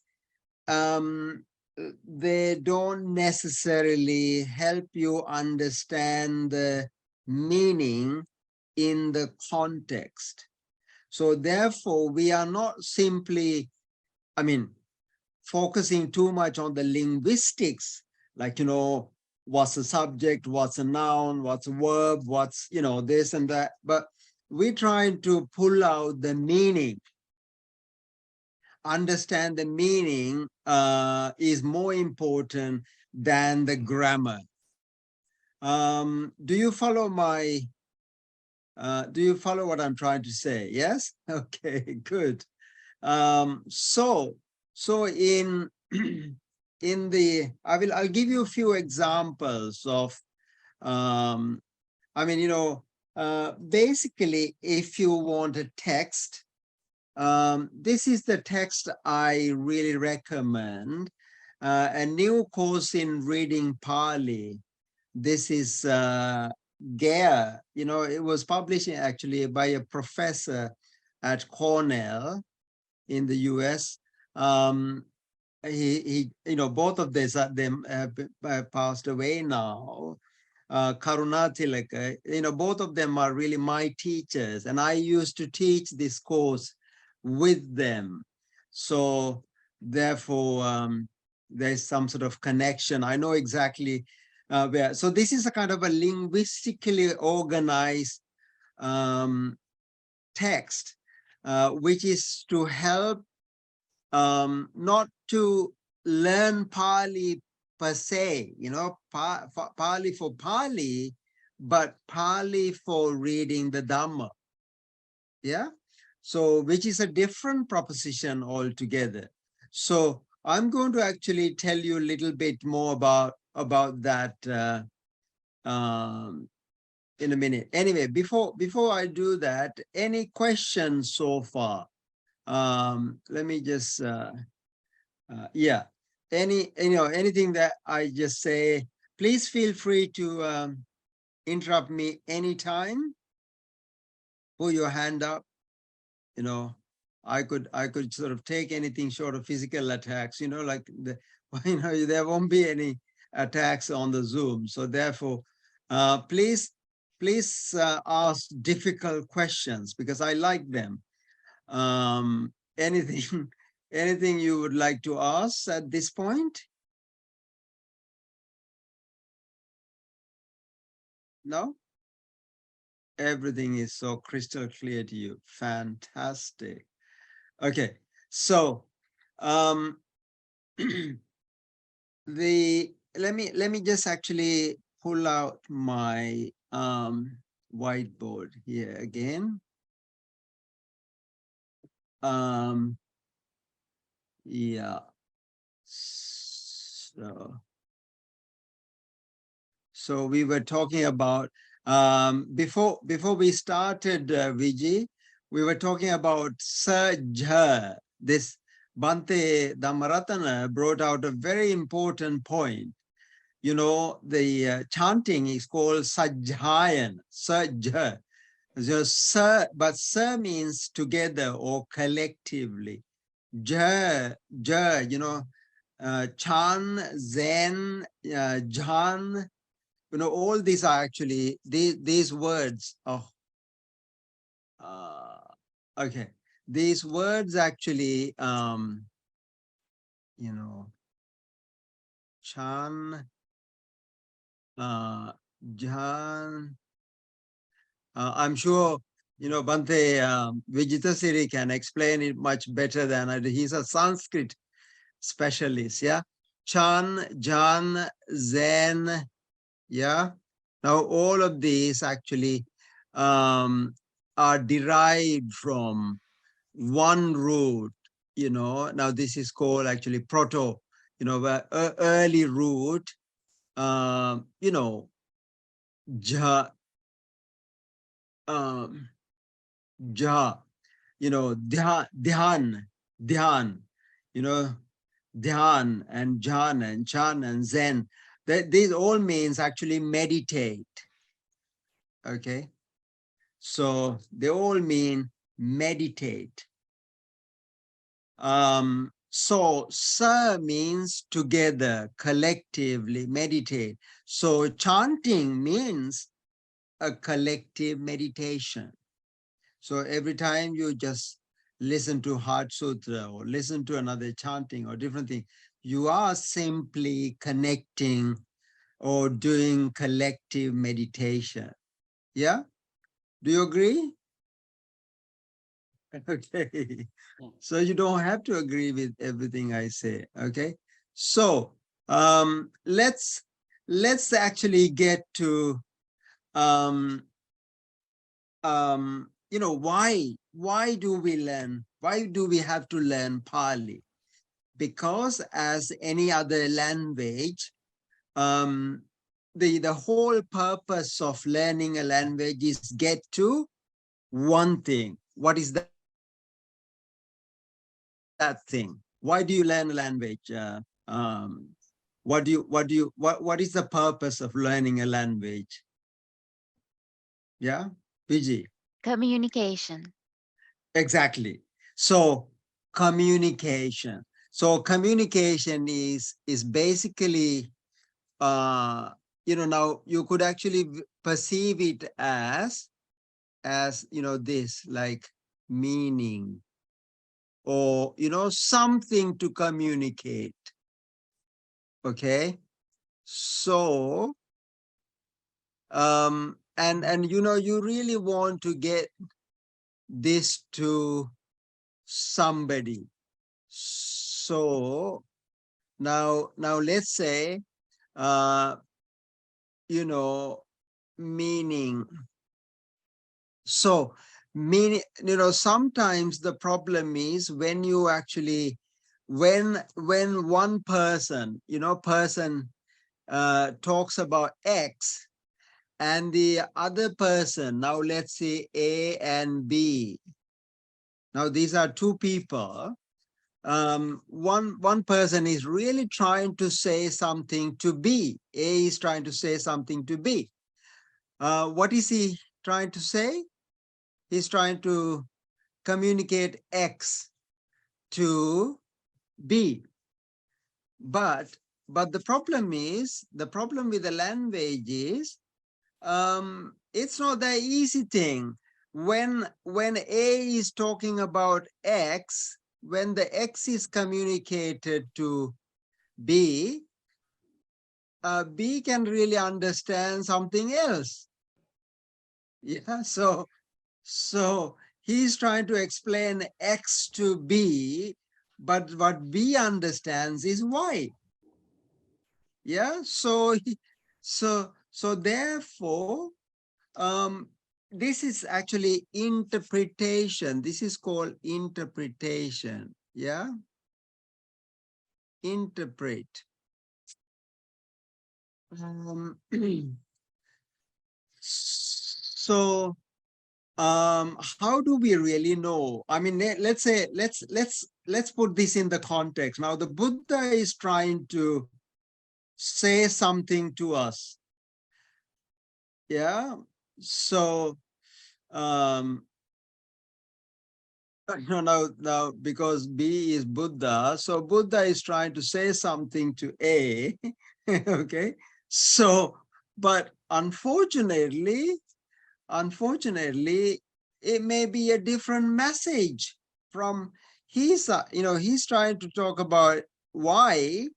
they don't necessarily help you understand the meaning in the context. So therefore, we are not simply, I mean, focusing too much on the linguistics, like, what's the subject, what's a noun, what's a verb, what's, this and that. But we're trying to pull out the meaning. Understand the meaning is more important than the grammar. Do you follow my, do you follow what I'm trying to say? Yes? Okay, good. So in I'll give you a few examples of, I mean, basically, if you want a text, this is the text I really recommend, a new course in reading Pali. This is Gare, it was published actually by a professor at Cornell in the US. He both of them have passed away now. Karunatilaka, both of them are really my teachers, and I used to teach this course with them. So therefore, there's some sort of connection. I know exactly where. So this is a kind of a linguistically organized text, which is to help not to learn Pali per se, Pali for Pali, but Pali for reading the Dhamma. Yeah. So which is a different proposition altogether. So I'm going to actually tell you a little bit more about that in a minute. Anyway, before I do that, any questions so far? Let me just yeah, anything that I just say, please feel free to interrupt me anytime. Put your hand up. You know, I could sort of take anything short of physical attacks, you know, like there won't be any attacks on the Zoom. So therefore, please ask difficult questions because I like them. Anything anything you would like to ask at this point? No? Everything is so crystal clear to you. Fantastic. Okay, so let me just actually pull out my whiteboard here again. Yeah. So we were talking about before we started, Vijay, we were talking about Sajha. This Bhanthe Dhammarathana brought out a very important point. You know, the chanting is called Sajjayan, Sajja. But Sa means together or collectively. Ja, you know, Chan, Zen, Jan, you know, all these are actually these words. Oh, okay. These words actually, you know, Chan, Jan. I'm sure, you know, Bhante Vijitasiri can explain it much better than I do. He's a Sanskrit specialist, yeah. Chan, Jan, Zen, yeah. Now, all of these actually are derived from one root, you know. Now, this is called actually proto, you know, early root, you know, ja, ja, you know, dhyan, you know, dhyan and jhana and chan and zen. These all means actually meditate. Okay. So they all mean meditate. So sa means together, collectively meditate. So chanting means a collective meditation. So every time you just listen to Heart Sutra or listen to another chanting or different thing, you are simply connecting or doing collective meditation. Yeah? Do you agree? Okay. So you don't have to agree with everything I say. Okay. So let's actually get to you know, why do we learn? Why do we have to learn Pali? Because as any other language, the whole purpose of learning a language is get to one thing. What is that thing? Why do you learn a language? What is the purpose of learning a language? Yeah, Vijay. Communication. Exactly. So communication. So communication is basically, you know, now you could actually perceive it as you know, this like meaning or, you know, something to communicate. Okay. So, and you know, you really want to get this to somebody. So now let's say, you know, meaning. So meaning, sometimes the problem is when you actually, when one person, talks about X, and the other person, now let's say A and B. Now these are two people. One person is really trying to say something to B. A is trying to say something to B. What is he trying to say? He's trying to communicate X to B. But the problem with the language is, it's not the easy thing. When A is talking about X, when the X is communicated to B, B can really understand something else. Yeah, so he's trying to explain X to B, but what B understands is Y. Yeah, so therefore, this is actually interpretation. This is called interpretation. Yeah, interpret. So how do we really know? I mean, let's say, let's put this in the context. Now the Buddha is trying to say something to us. Yeah, so now because B is Buddha, so Buddha is trying to say something to A. Okay, so but unfortunately, it may be a different message from he's trying to talk about Y,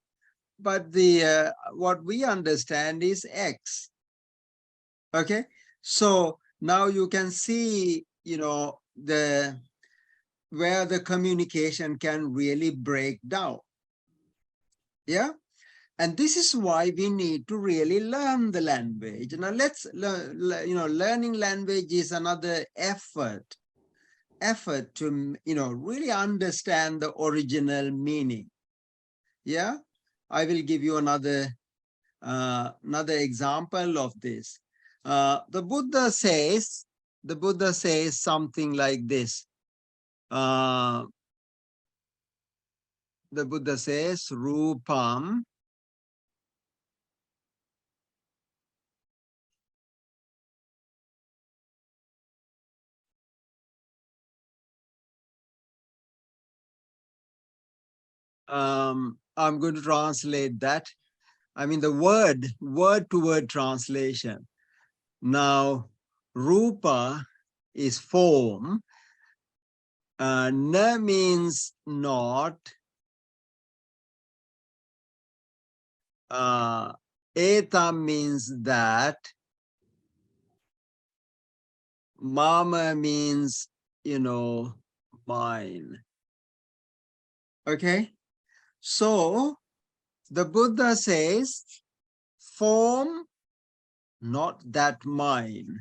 but the what we understand is X. Okay, so now you can see, where the communication can really break down. Yeah, and this is why we need to really learn the language. Now let's learning language is another effort to really understand the original meaning. Yeah, I will give you another example of this. The Buddha says something like this. The Buddha says, Rupam I'm going to translate that. I mean the word to word translation. Now, Rupa is form. Na means not. Eta means that. Mama means, mine. Okay, so the Buddha says, form, not that mine.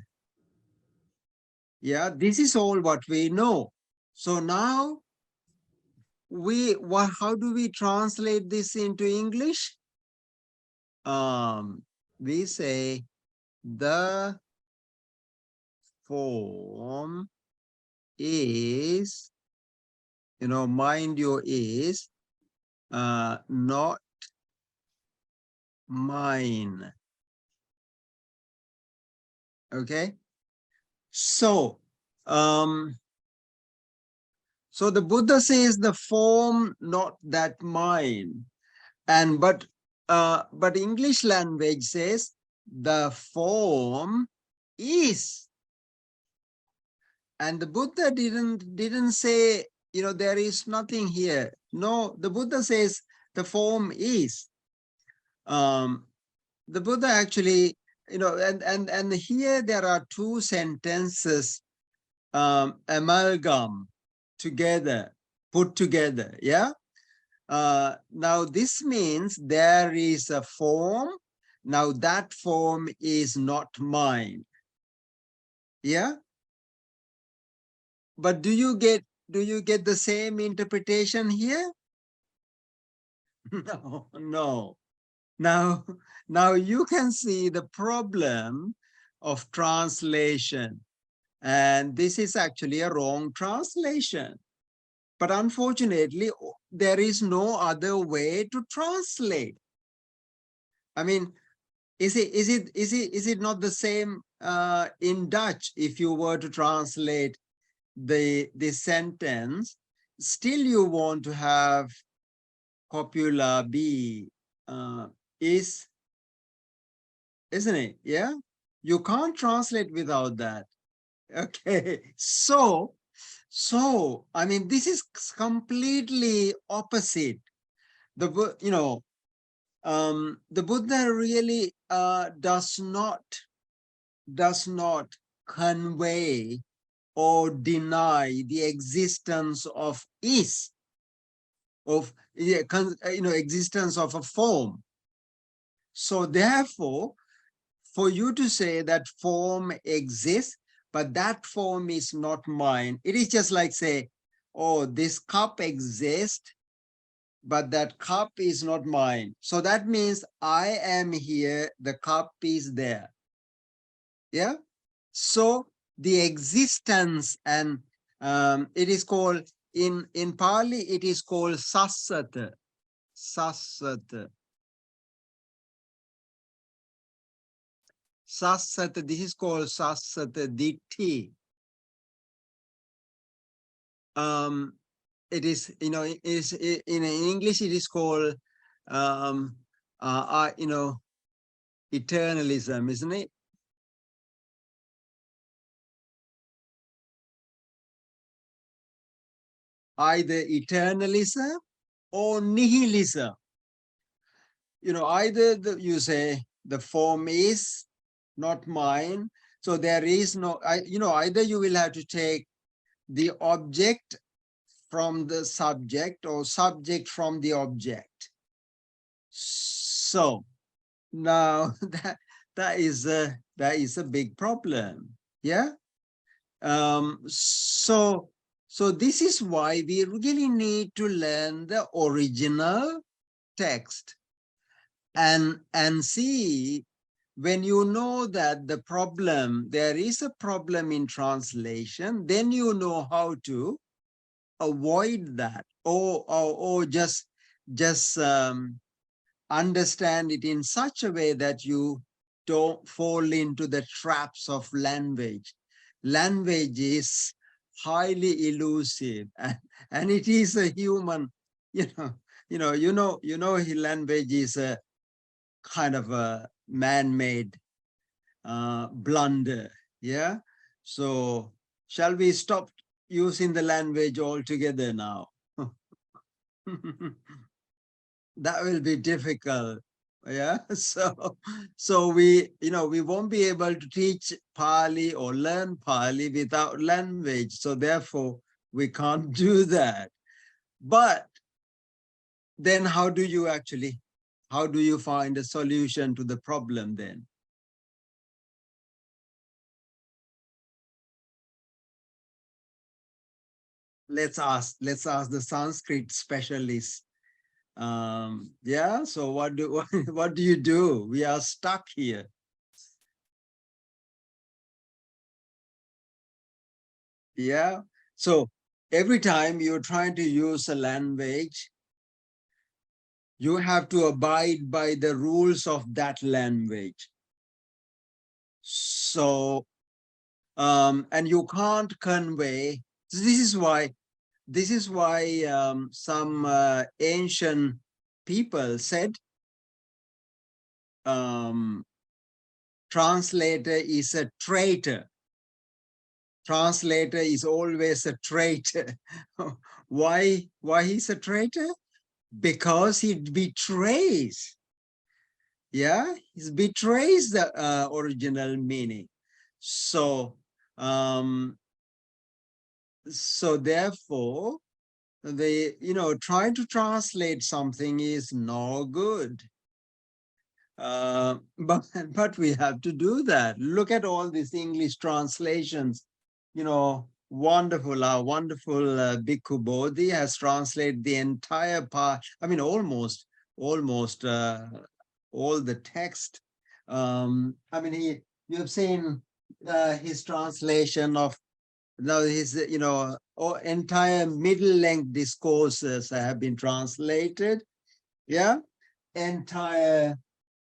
Yeah, this is all what we know. So now how do we translate this into English? We say the form is, mind you, is not mine. Okay, so so the Buddha says the form, not that mine, and but English language says the form is. And the Buddha didn't say, there is nothing here. No, the Buddha says the form is. The Buddha actually, and here there are two sentences amalgam together, put together. Yeah. Now this means there is a form. Now that form is not mine. Yeah. But do you get the same interpretation here? No. Now you can see the problem of translation. And this is actually a wrong translation. But unfortunately, there is no other way to translate. I mean, is it not the same in Dutch? If you were to translate the sentence, still you want to have copula be is, isn't it? Yeah, you can't translate without that. Okay, so I mean, this is completely opposite. The Buddha really does not convey or deny the existence of existence of a form. So therefore, for you to say that form exists, but that form is not mine, it is just like say, oh, this cup exists, but that cup is not mine. So that means I am here, the cup is there. Yeah. So the existence, and it is called in Pali, it is called sassata. Sassata. Sassata, this is called sassata ditti. It is, in English, it is called, eternalism, isn't it? Either eternalism or nihilism. Either you say the form is not mine, so there is no, either you will have to take the object from the subject or subject from the object. So now that is a big problem. Yeah. So this is why we really need to learn the original text and see, when you know that there is a problem in translation, then you know how to avoid that, or just understand it in such a way that you don't fall into the traps of language. Language is highly elusive, and it is a human, language is a kind of a man-made blunder. Yeah. So shall we stop using the language altogether now? That will be difficult. Yeah. So we won't be able to teach Pali or learn Pali without language. So therefore we can't do that. But then how do you find a solution to the problem then? Let's ask the Sanskrit specialists. Yeah, so what do you do? We are stuck here. Yeah, so every time you're trying to use a language, you have to abide by the rules of that language. So, and you can't convey. This is why some ancient people said, translator is a traitor. Translator is always a traitor. Why he's a traitor? Because he betrays. Yeah, he betrays the original meaning. So therefore, trying to translate something is no good. But we have to do that. Look at all these English translations. wonderful. Our wonderful Bhikkhu Bodhi has translated the entire part. I mean, almost all the text. I mean, you have seen his translation of now his, entire middle-length discourses have been translated. Yeah, entire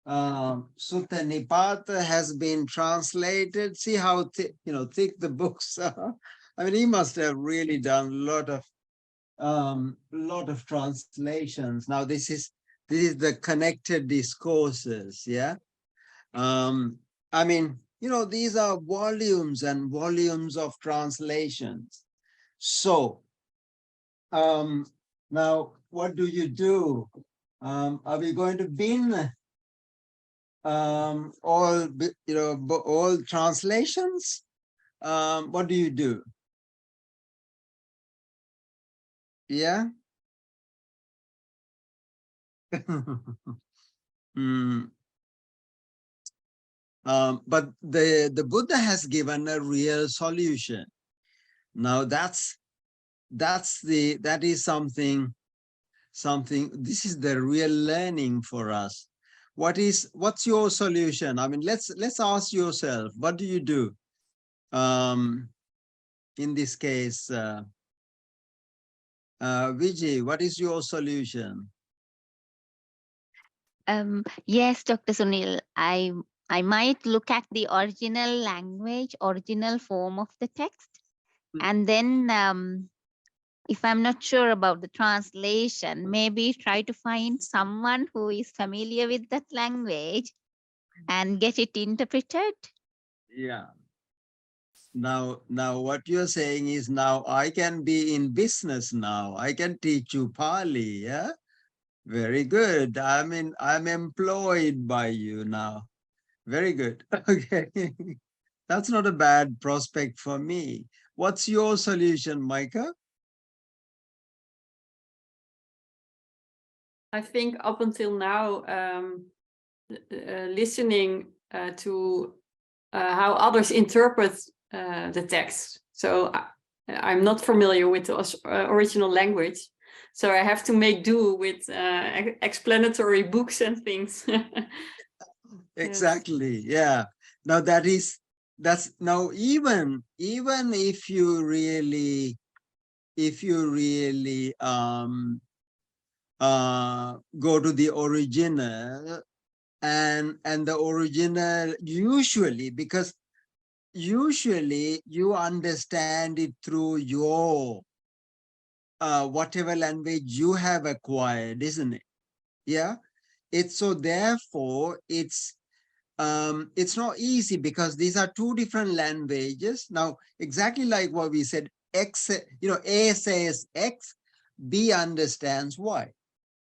Sutta Nipata has been translated. See how thick the books are. I mean, he must have really done a lot of translations. Now this is the connected discourses. Yeah. I mean, these are volumes and volumes of translations. So now what do you do? Are we going to bin all translations? What do you do? Yeah. But the Buddha has given a real solution. Now that is something. This is the real learning for us. What's your solution? I mean, let's ask yourself, what do you do? In this case, Vijay, what is your solution? Yes, Dr. Sunil, I might look at the original language, original form of the text, and then if I'm not sure about the translation, maybe try to find someone who is familiar with that language and get it interpreted. Yeah. Now what you're saying is, now I can be in business now. I can teach you Pali, yeah? Very good. I mean, I'm employed by you now. Very good. Okay. That's not a bad prospect for me. What's your solution, Micah? I think up until now, listening to how others interpret the text. So I'm not familiar with the original language. So I have to make do with explanatory books and things. Exactly. Yeah. Now that's now even if you really go to the original and the original, usually you understand it through your whatever language you have acquired, isn't it? Yeah. Therefore it's not easy, because these are two different languages. Now, exactly like what we said, X, A says X, B understands Y.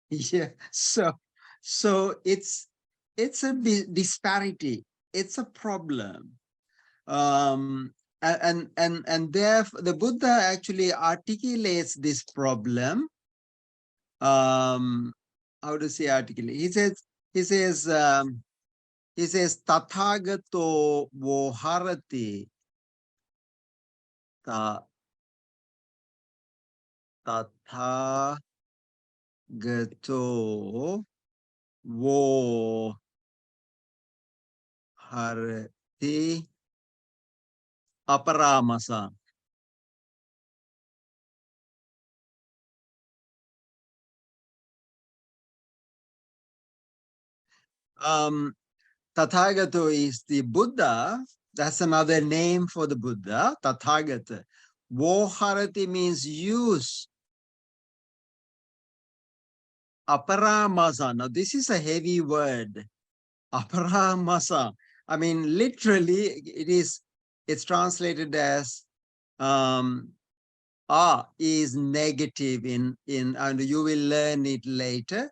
Yeah. So it's a disparity. It's a problem. And therefore the Buddha actually articulates this problem. How does he articulate? He says Tathagato voharati. Tathagato voharati aparamasa. Tathagato is the Buddha. That's another name for the Buddha, Tathagata. Voharati means use. Aparamasa. Now, this is a heavy word. Aparamasa. I mean, literally, it's translated as is negative in and you will learn it later.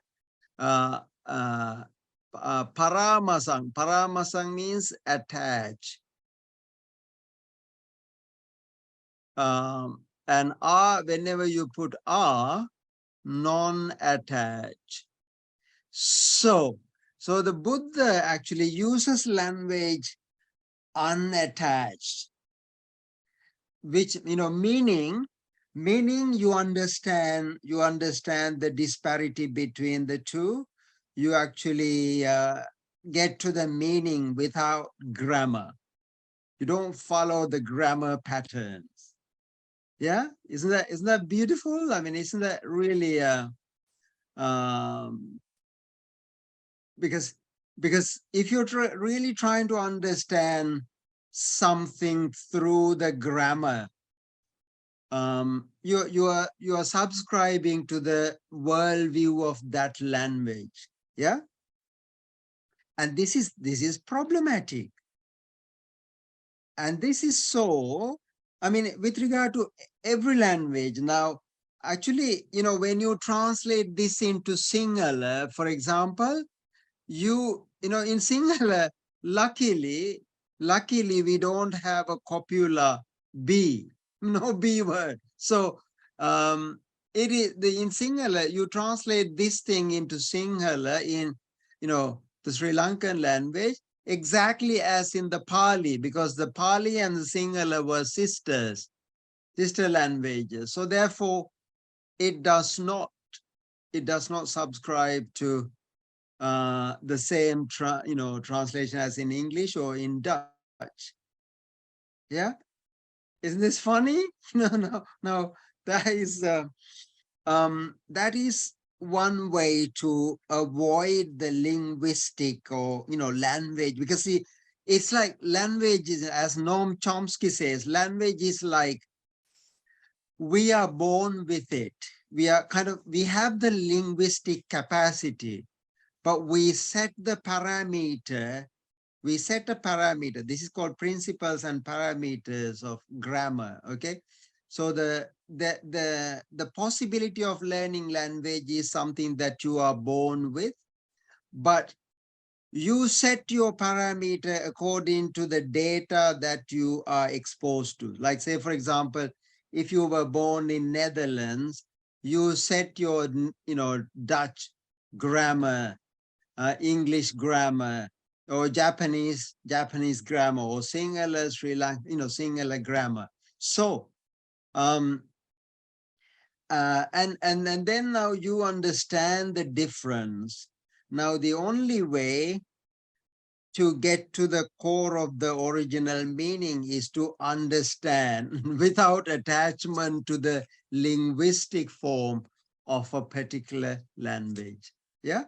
Paramasang. Paramasang means attach. And whenever you put non-attached. So the Buddha actually uses language unattached. which, meaning you understand the disparity between the two. You actually get to the meaning without grammar. You don't follow the grammar patterns. Yeah, isn't that beautiful? I mean, isn't that really because if you're really trying to understand something through the grammar, you are subscribing to the worldview of that language. Yeah, and this is problematic. And this is so, I mean, with regard to every language. Now, actually, when you translate this into Sinhala, for example, in Sinhala, luckily, we don't have a copula B, no B word. So it is in Sinhala, you translate this thing into Sinhala in, the Sri Lankan language, exactly as in the Pali, because the Pali and the Sinhala were sister languages. So therefore, it does not subscribe to the same translation as in English or in Dutch. Yeah, isn't this funny? No, that is one way to avoid the linguistic or language, because see, it's like language is, as Noam Chomsky says, language is like we are born with it. We have the linguistic capacity, but we set the parameter. We set a parameter. This is called principles and parameters of grammar. Okay, so the possibility of learning language is something that you are born with, but you set your parameter according to the data that you are exposed to. Like, say, for example, if you were born in Netherlands, you set your Dutch grammar, English grammar, or Japanese grammar, or Sinhala Sri Lanka, Sinhala grammar. So and then now you understand the difference. Now the only way to get to the core of the original meaning is to understand without attachment to the linguistic form of a particular language. Yeah.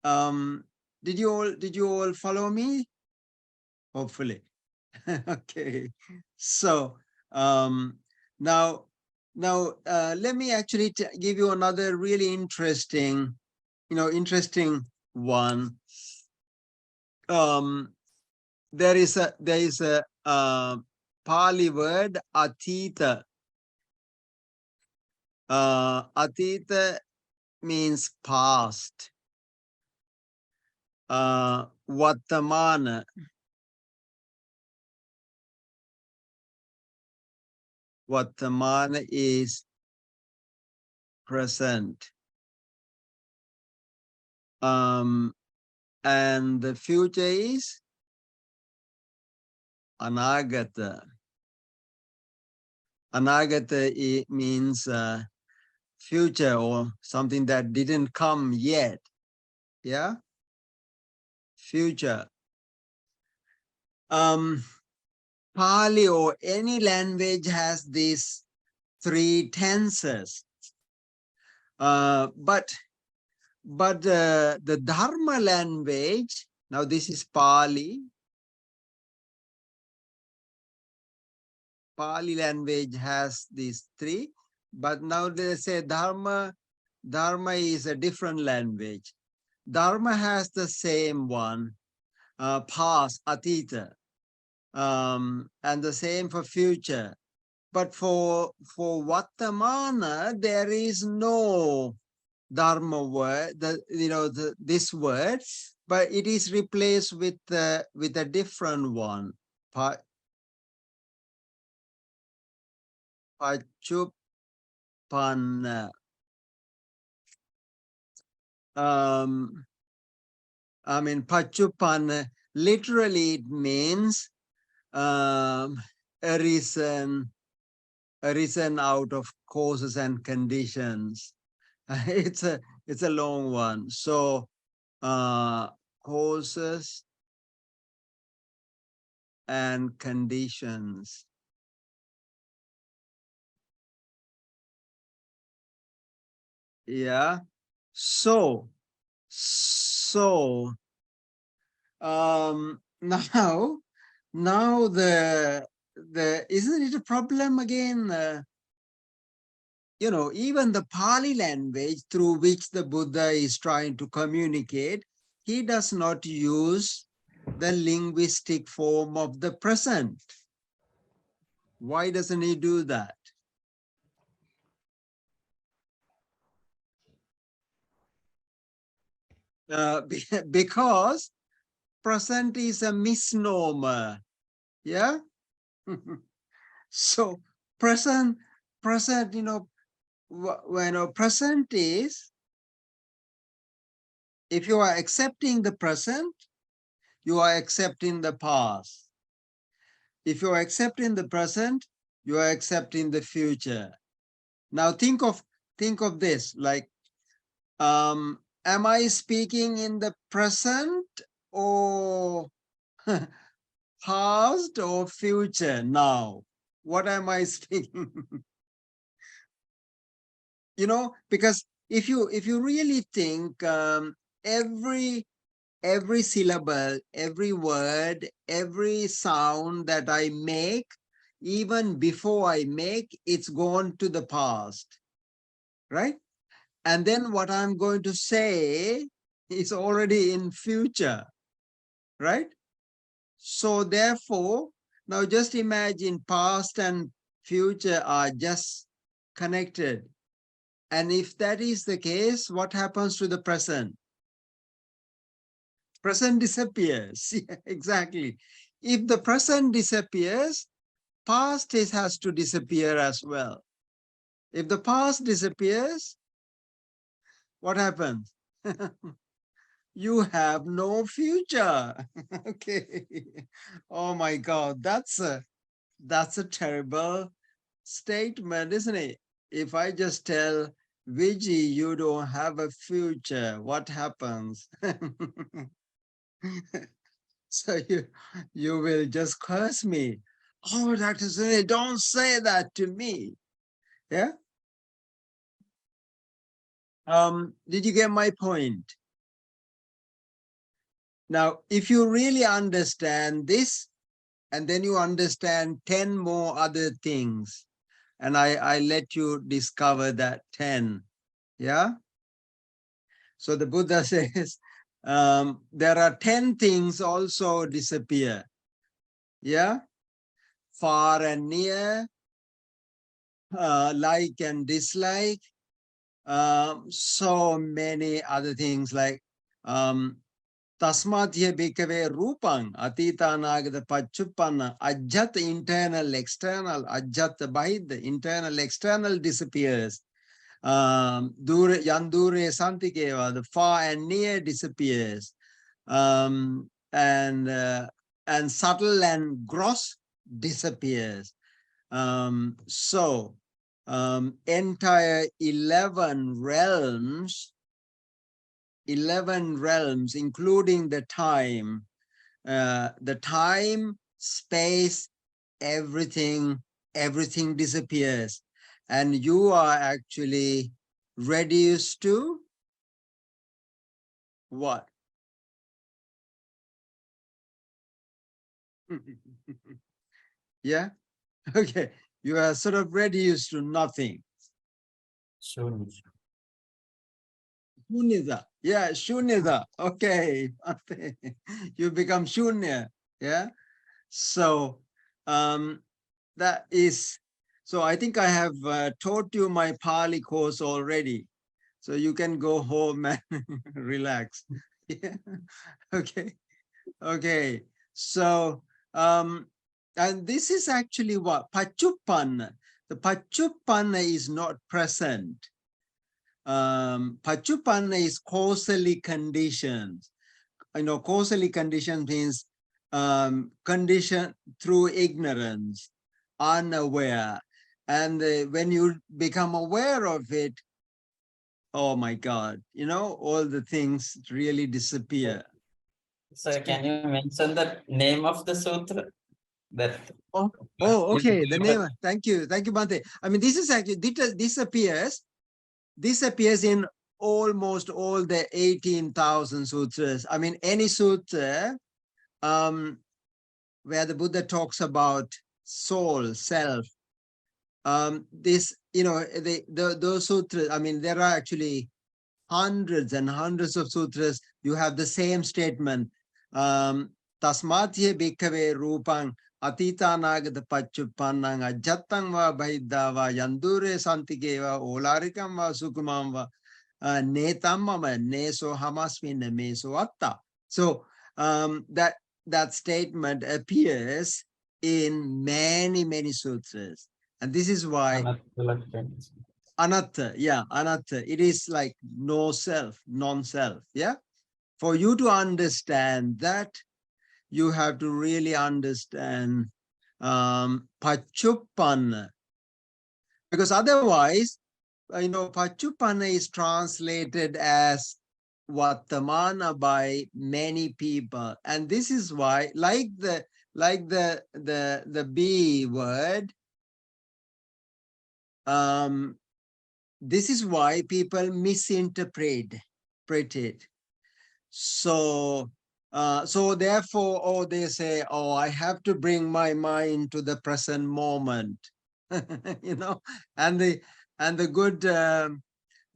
Did you all follow me? Hopefully. Okay. So now let me actually give you another really interesting one. There is a Pali word, atita. Atita means past. Vartamana. Vartamana is present. And the future is anagata. Anagata, it means future, or something that didn't come yet. Yeah, future. Pali or any language has these three tenses, but the Dharma language, now this is Pali. Pali language has these three, but now they say Dharma is a different language. Dharma has the same one, past, atita, and the same for future. But for Vartamana, there is no Dharma word, this word, but it is replaced with a different one, Pachupanna. I mean, Pachupanna, literally it means a arisen out of causes and conditions. It's a long one. So causes and conditions. Yeah. So now the isn't it a problem again? You know, even the Pali language through which the Buddha is trying to communicate, he does not use the linguistic form of the present. Why doesn't he do that? Because present is a misnomer. Yeah. So present, you know, when a present is, if you are accepting the present, you are accepting the past. If you are accepting the present, you are accepting the future. Now think of this, like, am I speaking in the present or past or future now? What am I speaking? You know, because if you really think, every syllable, every word, every sound that I make, even before I make, it's gone to the past, right? And then what I'm going to say is already in future, right? So therefore, now just imagine past and future are just connected. And if that is the case, what happens to the present? Present disappears. Yeah, exactly. If the present disappears, past has to disappear as well. If the past disappears, what happens? You have no future. Okay. Oh my God, that's a terrible statement, isn't it? If I just tell Viji, you don't have a future, what happens? So you will just curse me. Oh, Dr. Sunil, don't say that to me. Yeah. Did you get my point? Now, if you really understand this, and then you understand 10 more other things, and I let you discover that 10. Yeah. So the Buddha says, there are 10 things also disappear. Yeah. Far and near, like and dislike, so many other things like tasmatya bhikkhave rupang atita nagata pachuppanna ajjat internal external ajjat bahid internal external disappears. Dure yandure santikeva, the far and near disappears. And subtle and gross disappears. Entire 11 realms, including the time, space, everything disappears. And you are actually reduced to what? Yeah. Okay. You are sort of reduced to nothing. Shunyata. Yeah, shunyata. Okay. You become shunya. Yeah. So that is, so I think I have taught you my Pali course already. So you can go home and relax. Yeah. Okay. Okay. So and this is actually what? Pachuppanna. The Pachuppanna is not present. Pachuppanna is causally conditioned. You know, causally conditioned means conditioned through ignorance. unaware. And when you become aware of it, oh my God, you know, all the things really disappear. So can you mention the name of the sutra? That Oh, okay. The name. Thank you, Bhante. I mean, this is actually this appears in almost all the 18,000 sutras. I mean, any sutra where the Buddha talks about soul, self. This, you know, those sutras. I mean, there are actually hundreds and hundreds of sutras. You have the same statement. Tasmatye bhikkhave rupang Atitanagata Pachupannang Ajatang va Bhaidava Yandure Santikeva Olarikam va Sukumam va Netamama Neso Hamasmin Meso Atta. So that statement appears in many sutras. And this is why anatta, yeah, anatta. It is like no self, non-self, yeah? For you to understand that, you have to really understand Pachuppanna. Because otherwise, you know, Pachuppanna is translated as Vartamana by many people. And this is why, like the B word, this is why people misinterpret it. So therefore, oh, they say, oh, I have to bring my mind to the present moment, you know, and the good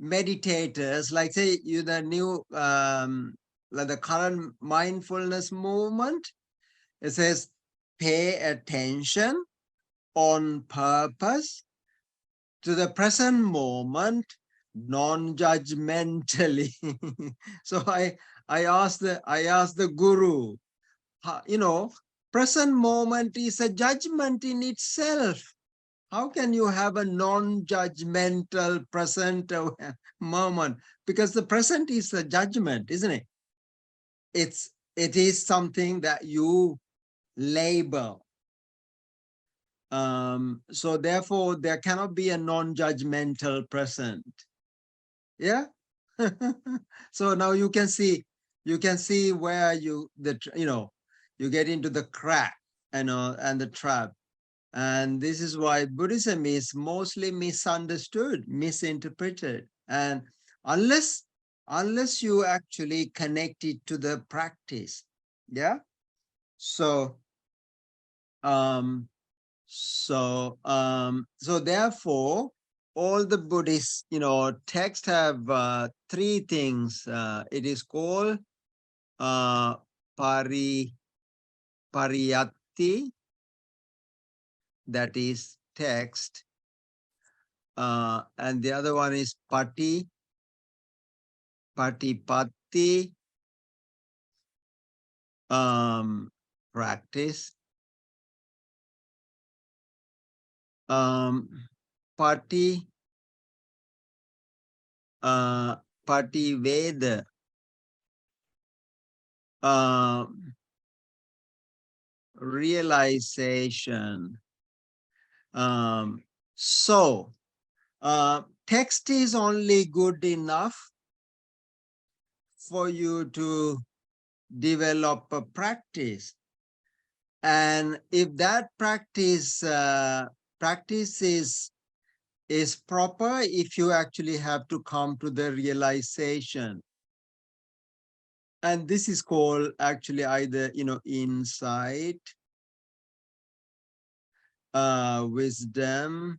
meditators, like say you the new like the current mindfulness movement, it says pay attention on purpose to the present moment, non-judgmentally. So I asked the guru, you know, present moment is a judgment in itself. How can you have a non-judgmental present moment? Because the present is a judgment, isn't it? It is something that you label. So therefore, there cannot be a non-judgmental present. Yeah. So now you can see where you get into the crack, you know, and the trap. And this is why Buddhism is mostly misunderstood, misinterpreted. And unless you actually connect it to the practice, yeah. So therefore, all the Buddhist, you know, texts have three things. It is called pariyatti, that is text, and the other one is patipatti, practice, pativeda, realization. So text is only good enough for you to develop a practice. And if that practice is proper, if you actually have to come to the realization. And this is called actually either, you know, insight, wisdom,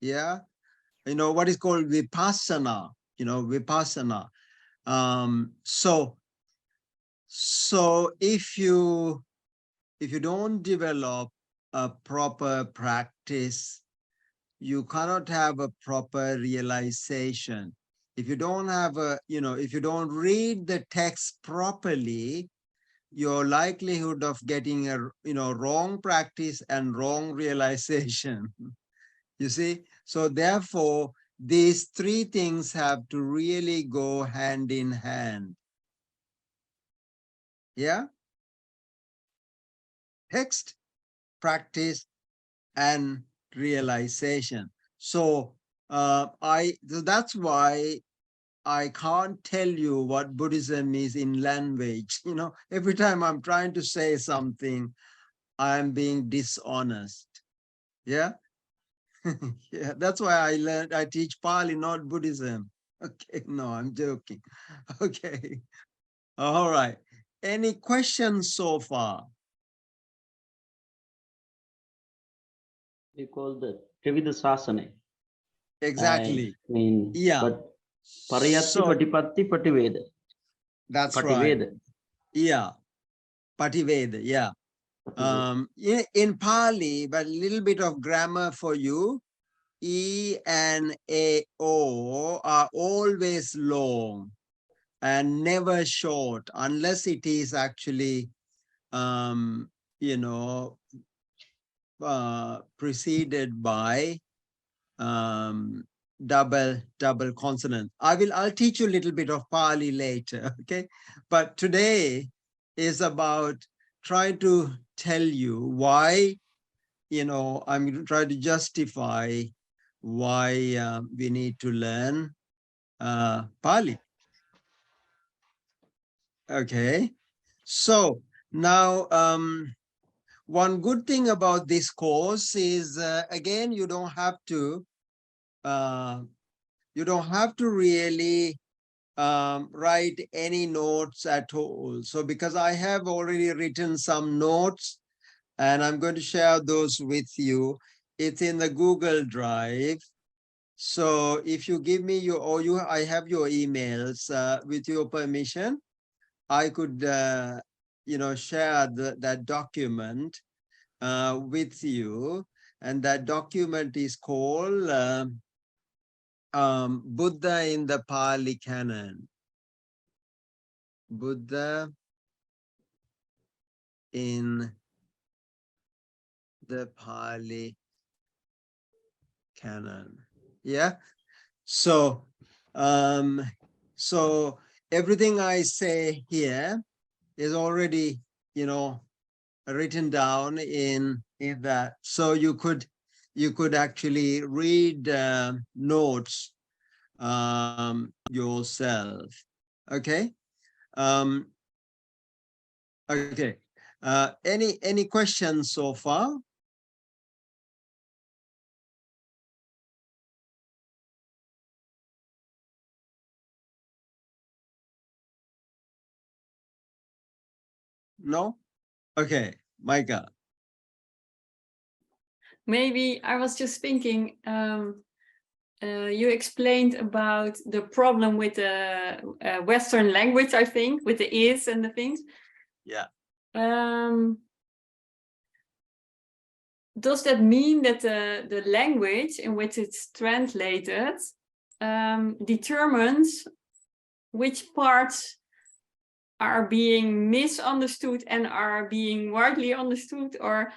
yeah, you know, what is called vipassana, you know, vipassana. So if you don't develop a proper practice, you cannot have a proper realization. If you don't have if you don't read the text properly, your likelihood of getting a wrong practice and wrong realization. You see, so therefore these three things have to really go hand in hand. Yeah, text, practice, and realization. So that's why I can't tell you what Buddhism is in language. You know, every time I'm trying to say something, I'm being dishonest. Yeah. Yeah, that's why I teach Pali, not Buddhism. Okay, no, I'm joking. Okay. All right. Any questions so far? We call the Trivida Sasana. Exactly. I mean, Yeah. but Pariyatti So Patipatti Pativeda. that's right. Pativeda. Yeah. Pativeda. Yeah. In Pali, but a little bit of grammar for you. E and A, O are always long and never short, unless it is actually, you know, preceded by double consonant. I'll teach you a little bit of Pali later, okay? But today is about trying to tell you why, you know, I'm trying to justify why we need to learn Pali. Okay, so now one good thing about this course is again, you don't have to really write any notes at all. So because I have already written some notes and I'm going to share those with you, it's in the Google Drive. So if you give me I have your emails with your permission, I could, you know, share that document with you. And that document is called Buddha in the Pali Canon. Buddha in the Pali Canon. Yeah. So, so everything I say here is already, you know, written down in that. So you could actually read notes yourself. Okay. Okay. Any questions so far? No? Okay, Micah. Maybe I was just thinking, you explained about the problem with the Western language, I think, with the is and the things. Yeah. Does that mean that the language in which it's translated determines which parts are being misunderstood and are being widely understood, or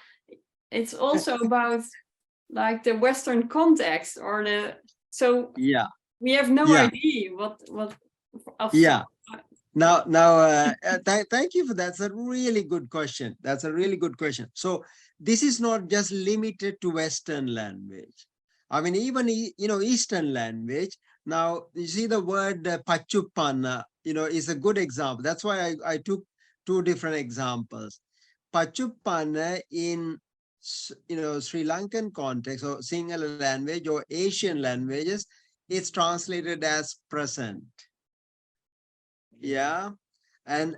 it's also about like the Western context, or Yeah. we have no idea what yeah. Now, thank you for that. That's a really good question. That's a really good question. So this is not just limited to Western language. I mean, even, you know, Eastern language. Now, you see the word Pachupanna, you know, is a good example. That's why I took two different examples. Pachupanna in, you know, Sri Lankan context or Sinhala language or Asian languages, it's translated as present. Yeah, and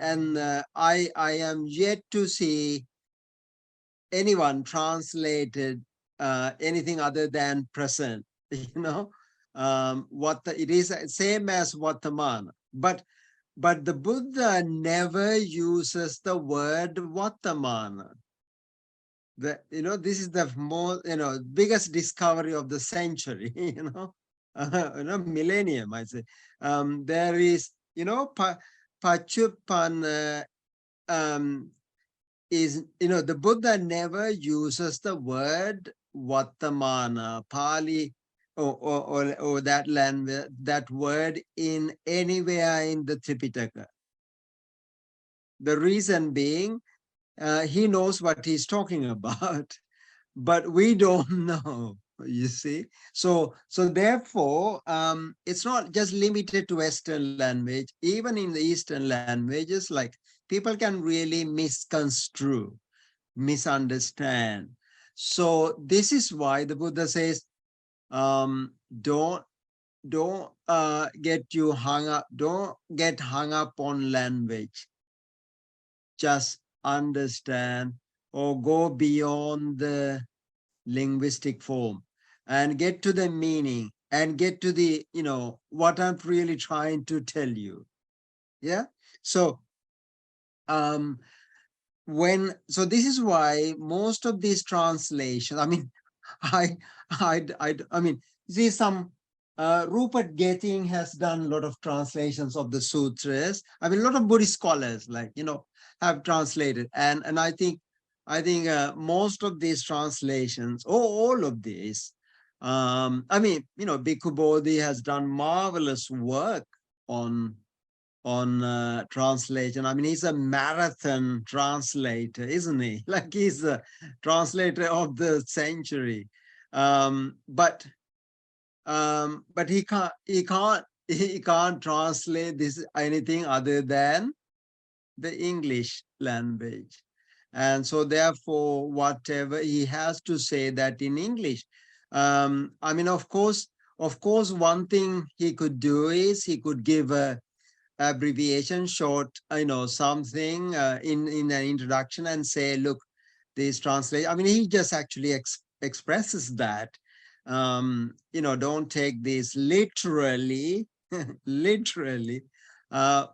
I am yet to see anyone translated anything other than present. You know, it is same as Vartamana, but the Buddha never uses the word Vartamana. You know, this is the more, you know, biggest discovery of the century. You know, millennium, I say. There is, you know, Pachupan is, you know, the Buddha never uses the word Vartamana, Pali, or that word in anywhere in the Tripitaka. The reason being, he knows what he's talking about, but we don't know, you see. So therefore, it's not just limited to Western language. Even in the Eastern languages, like, people can really misconstrue, misunderstand. So this is why the Buddha says, don't get hung up on language. Just understand or go beyond the linguistic form and get to the meaning and get to the, what I'm really trying to tell you. Yeah. So, this is why most of these translations, I mean, I mean, see, some Rupert Getting has done a lot of translations of the sutras. I mean, a lot of Buddhist scholars, like, have translated, and I think most of these translations, or all of these, I mean, Bhikkhu Bodhi has done marvelous work on translation. I mean, he's a marathon translator, isn't he? Like, he's a translator of the century. But he can't translate this anything other than the English language. And so therefore, whatever he has to say that in English. I mean, of course, one thing he could do is he could give a abbreviation, short, something in an introduction, and say, look, this translate. I mean, he just actually expresses that. Don't take this literally,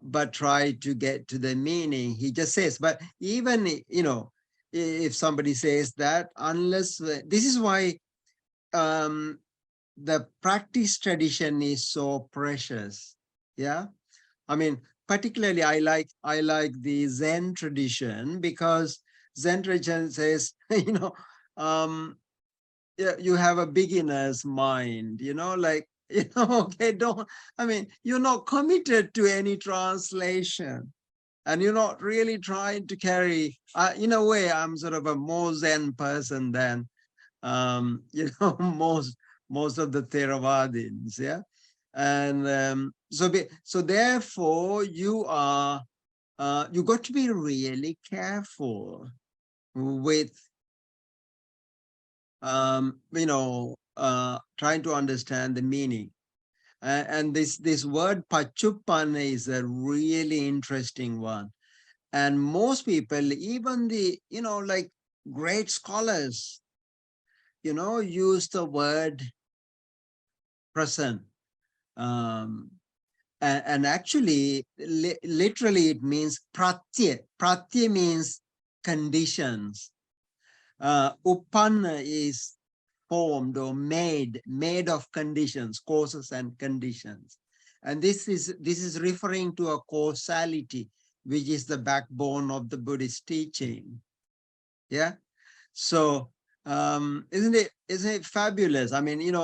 but try to get to the meaning. He just says, but even, if somebody says that, unless, this is why the practice tradition is so precious. Yeah. I mean, particularly I like the Zen tradition, because Zen tradition says, you have a beginner's mind, like, okay, you're not committed to any translation, and you're not really trying to carry, in a way, I'm sort of a more Zen person than, most of the Theravadins, yeah. And so therefore you got to be really careful with trying to understand the meaning. And this word pachuppana is a really interesting one. And most people, even the like great scholars, use the word present. And actually, literally, it means pratya. Pratya means conditions. Uppanna is formed or made of conditions, causes and conditions. And this is referring to a causality, which is the backbone of the Buddhist teaching. Yeah. So isn't it fabulous? I mean,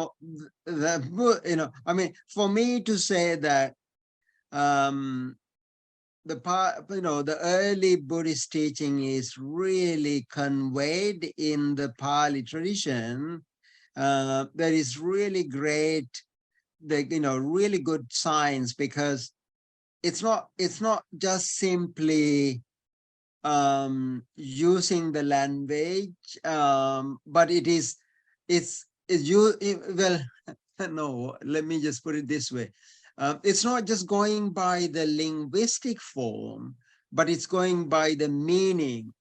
I mean, for me to say that the early Buddhist teaching is really conveyed in the Pali tradition, that is really great, really good signs, because it's not just simply using the language, but no, let me just put it this way. It's not just going by the linguistic form, but it's going by the meaning,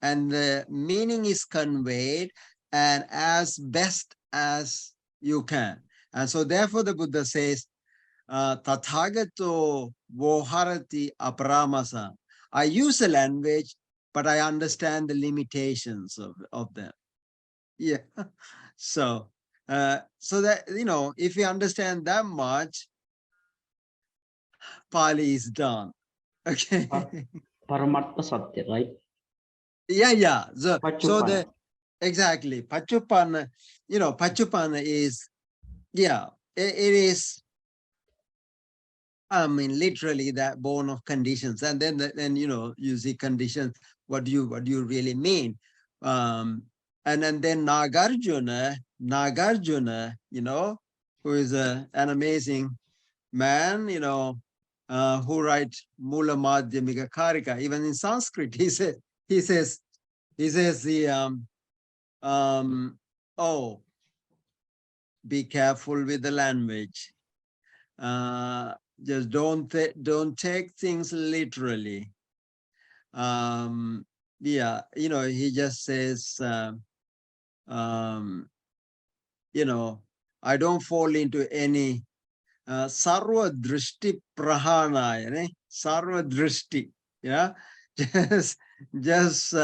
and the meaning is conveyed and as best as you can. And so therefore the Buddha says, Tathagato voharati aparamasa. I use a language, but I understand the limitations of them. Yeah. So that, if you understand that much, Pali is done. Okay. Paramattha Satya, right? Yeah. Pachuppana. Exactly. Pachuppana, Pachuppana is, yeah, it is, I mean, literally that born of conditions. And then you see conditions. what do you really mean? And then Nagarjuna, you know, who is an amazing man, you know, who writes Mula Madhyamika Karika. Even in Sanskrit, he says the oh, be careful with the language. Just don't take things literally. Yeah, you know, he just says, you know, I don't fall into any sarva drishti prahanaya, sarva drishti, yeah, just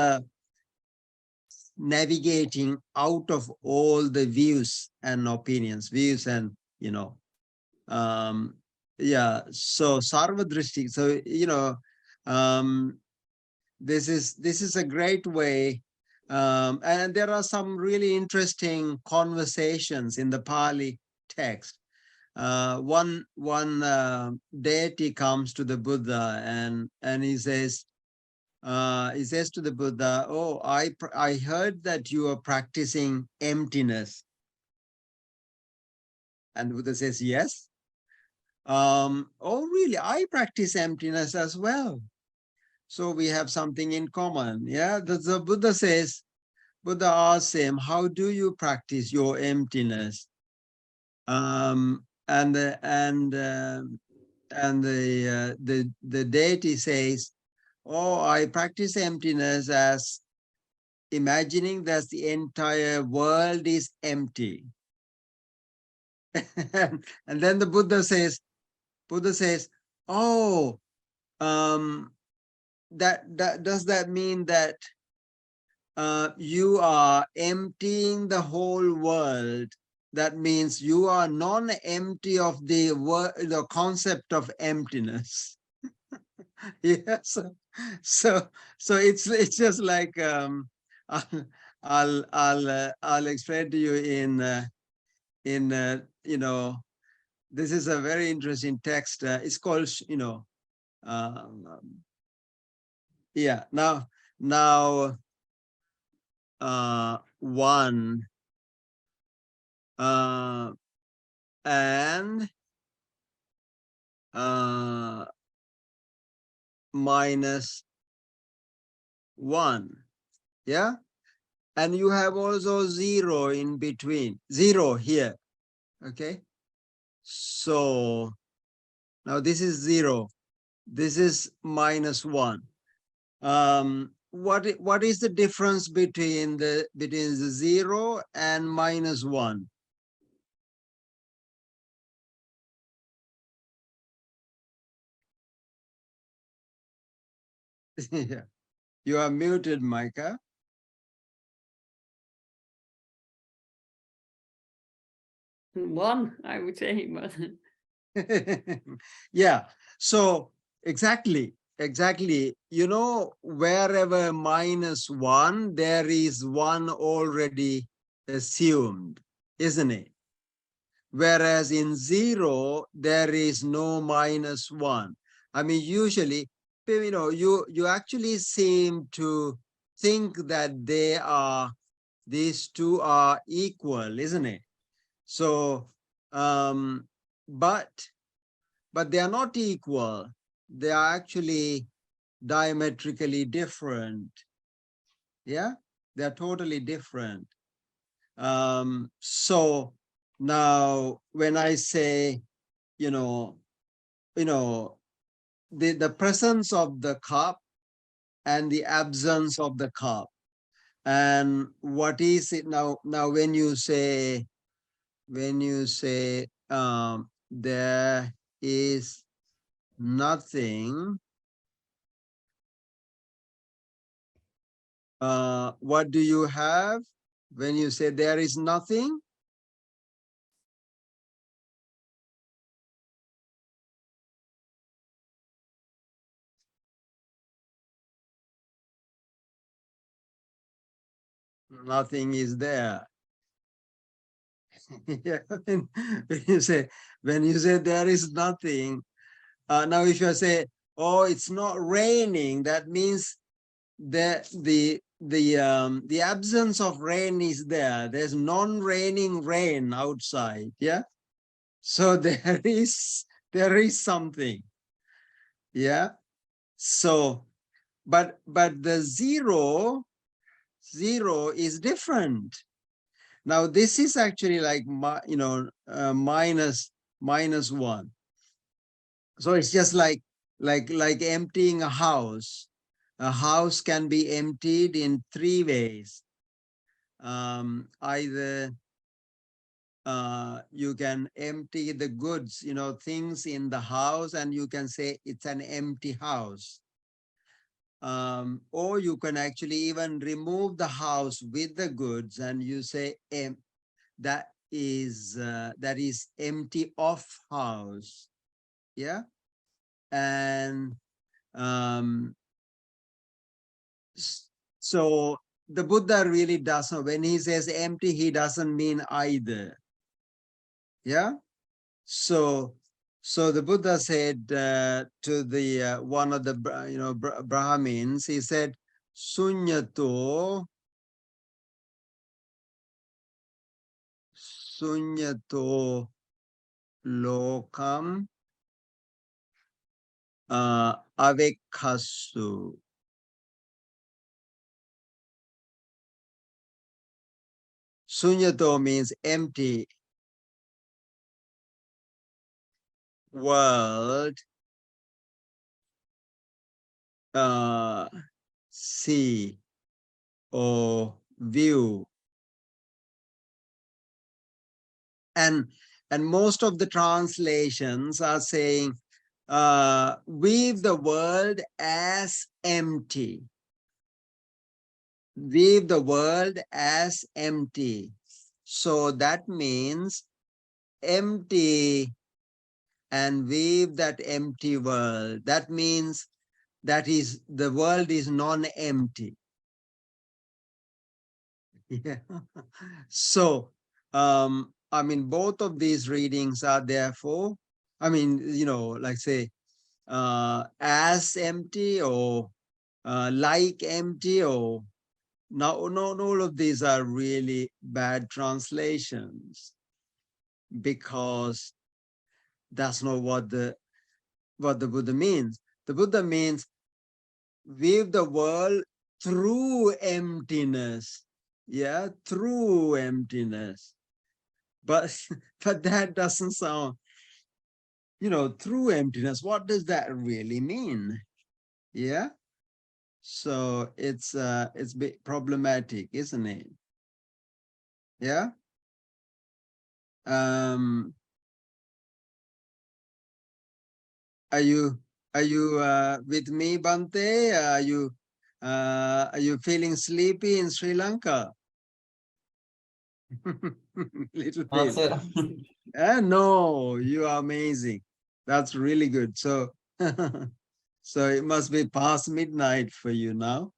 navigating out of all the views and opinions, and, you know, yeah, so sarva drishti. So, you know, this is a great way. And there are some really interesting conversations in the Pali text. One deity comes to the Buddha and he says to the Buddha, oh, I heard that you are practicing emptiness. And the Buddha says, yes. Oh, really? I practice emptiness as well. So we have something in common. Yeah, the Buddha says, Buddha asks him, how do you practice your emptiness? And the deity says, oh, I practice emptiness as imagining that the entire world is empty. And then the Buddha says, oh, does that mean that you are emptying the whole world? That means you are non-empty of the concept of emptiness. Yes. So it's just like I'll explain to you in you know, this is a very interesting text. It's called, you know, yeah. Now one and minus 1, yeah, and you have also 0 in between, 0 here, okay? So now this is 0, this is minus 1. What is the difference between the 0 and minus 1? Yeah. You are muted, Micah. One, I would say, but yeah, so exactly. You know, wherever minus 1, there is 1 already assumed, isn't it? Whereas in 0, there is no minus 1. I mean, usually, you know, you actually seem to think that these two are equal, isn't it? So, but they are not equal. They are actually diametrically different. Yeah, they're totally different. So now when I say, you know, the presence of the cup and the absence of the cup, and what is it now? Now, when you say there is nothing, what do you have when you say there is nothing? Nothing is there. Yeah, when you say there is nothing, now if you say, oh, it's not raining, that means the absence of rain is there. There's non-raining rain outside. Yeah. So there is something. Yeah. So, but the zero is different. Now this is actually like minus 1. So it's just like emptying a house. A house can be emptied in 3 ways. Either you can empty the goods, things in the house, and you can say it's an empty house. Or you can actually even remove the house with the goods, and you say that is empty of house. Yeah. And so the Buddha really doesn't, when he says empty, he doesn't mean either. Yeah. So the Buddha said to the one of the Brahmins, he said, sunyato lokam avekhasu. Sunyato means empty world, see or view. And most of the translations are saying, weave the world as empty. Weave the world as empty. So that means empty and weave that empty world. That means the world is non-empty. Yeah. So, I mean, both of these readings are therefore, I mean, like say, as empty or like empty, or no, all of these are really bad translations, because that's not what the Buddha means. The Buddha means weave the world through emptiness. Yeah, through emptiness. But that doesn't sound, through emptiness. What does that really mean? Yeah. So it's a bit problematic, isn't it? Yeah. Are you with me, Bhante? Are you feeling sleepy in Sri Lanka? Little bit. No, you are amazing. That's really good. So so it must be past midnight for you now.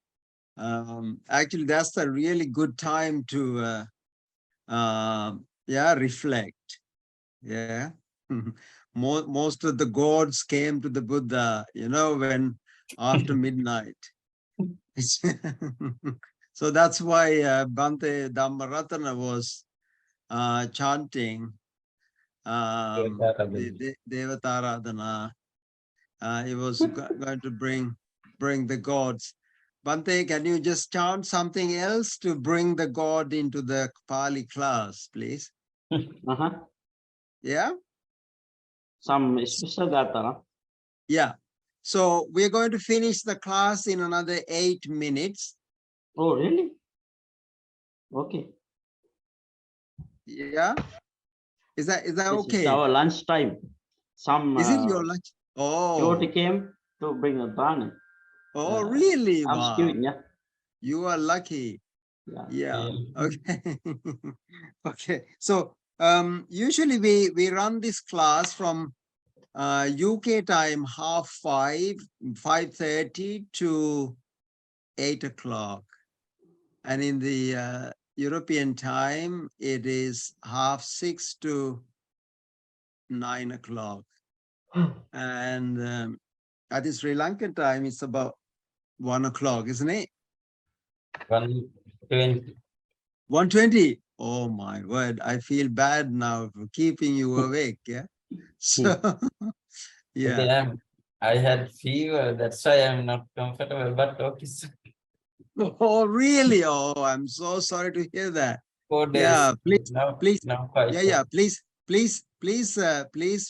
Actually, that's a really good time to reflect. Yeah. Most of the gods came to the Buddha, when after midnight. So that's why Bhante Dhammarathana was chanting the Devataradhana. He was going to bring the gods. Bhante, can you just chant something else to bring the god into the Pali class, please? Yeah? Some special gatha. Yeah. So we're going to finish the class in another 8 minutes. Oh, really? Okay. Yeah. Is that okay? It's our lunch time. Some is it your lunch? Oh. devotee came to bring a dana. Oh, really? I'm wow. giving, yeah. You are lucky. Yeah. Okay. Okay. So usually we run this class from UK time 5:30, 5:30 to 8 o'clock. And in the European time, it is 5:30 to 9 o'clock. And at the Sri Lankan time, it's about 1 o'clock, isn't it? 1:20. 1:20. Oh my word, I feel bad now for keeping you awake. Yeah. So yeah. Okay, I had fever, that's why I'm not comfortable, but okay. Oh really? Oh, I'm so sorry to hear that. 4 days. Yeah, please, Now, please. now quite Yeah, please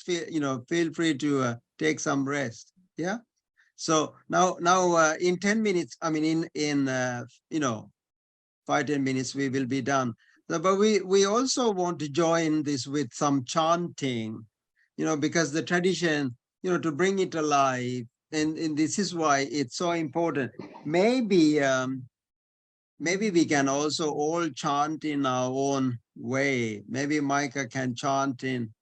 feel, feel free to take some rest. Yeah. So now in 10 minutes, I mean in 5-10 minutes we will be done. So, but we also want to join this with some chanting, because the tradition, to bring it alive, and this is why it's so important. Maybe maybe we can also all chant in our own way. Maybe Micah can chant in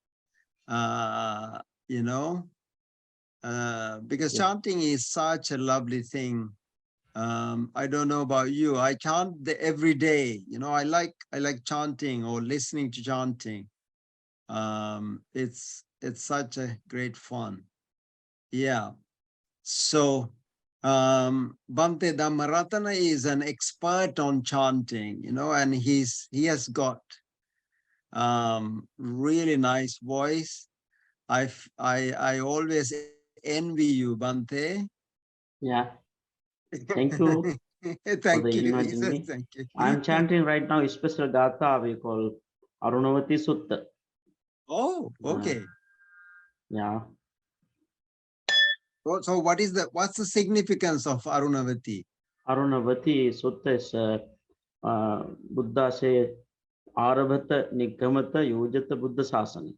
because chanting is such a lovely thing. I don't know about you. I chant every day. I like chanting or listening to chanting. It's such a great fun. Yeah. So Bhanthe Dhammarathana is an expert on chanting, and he has got really nice voice. I always envy you, Bhanthe. Yeah. Thank you. Thank for you. inviting me. Thank you. I'm chanting right now a special gatha we call Arunavati Sutta. Oh, okay. Yeah. So what's the significance of Arunavati? Arunavati Sutta is Buddha say Arabhata Nigamata Yojata Buddha Sasana.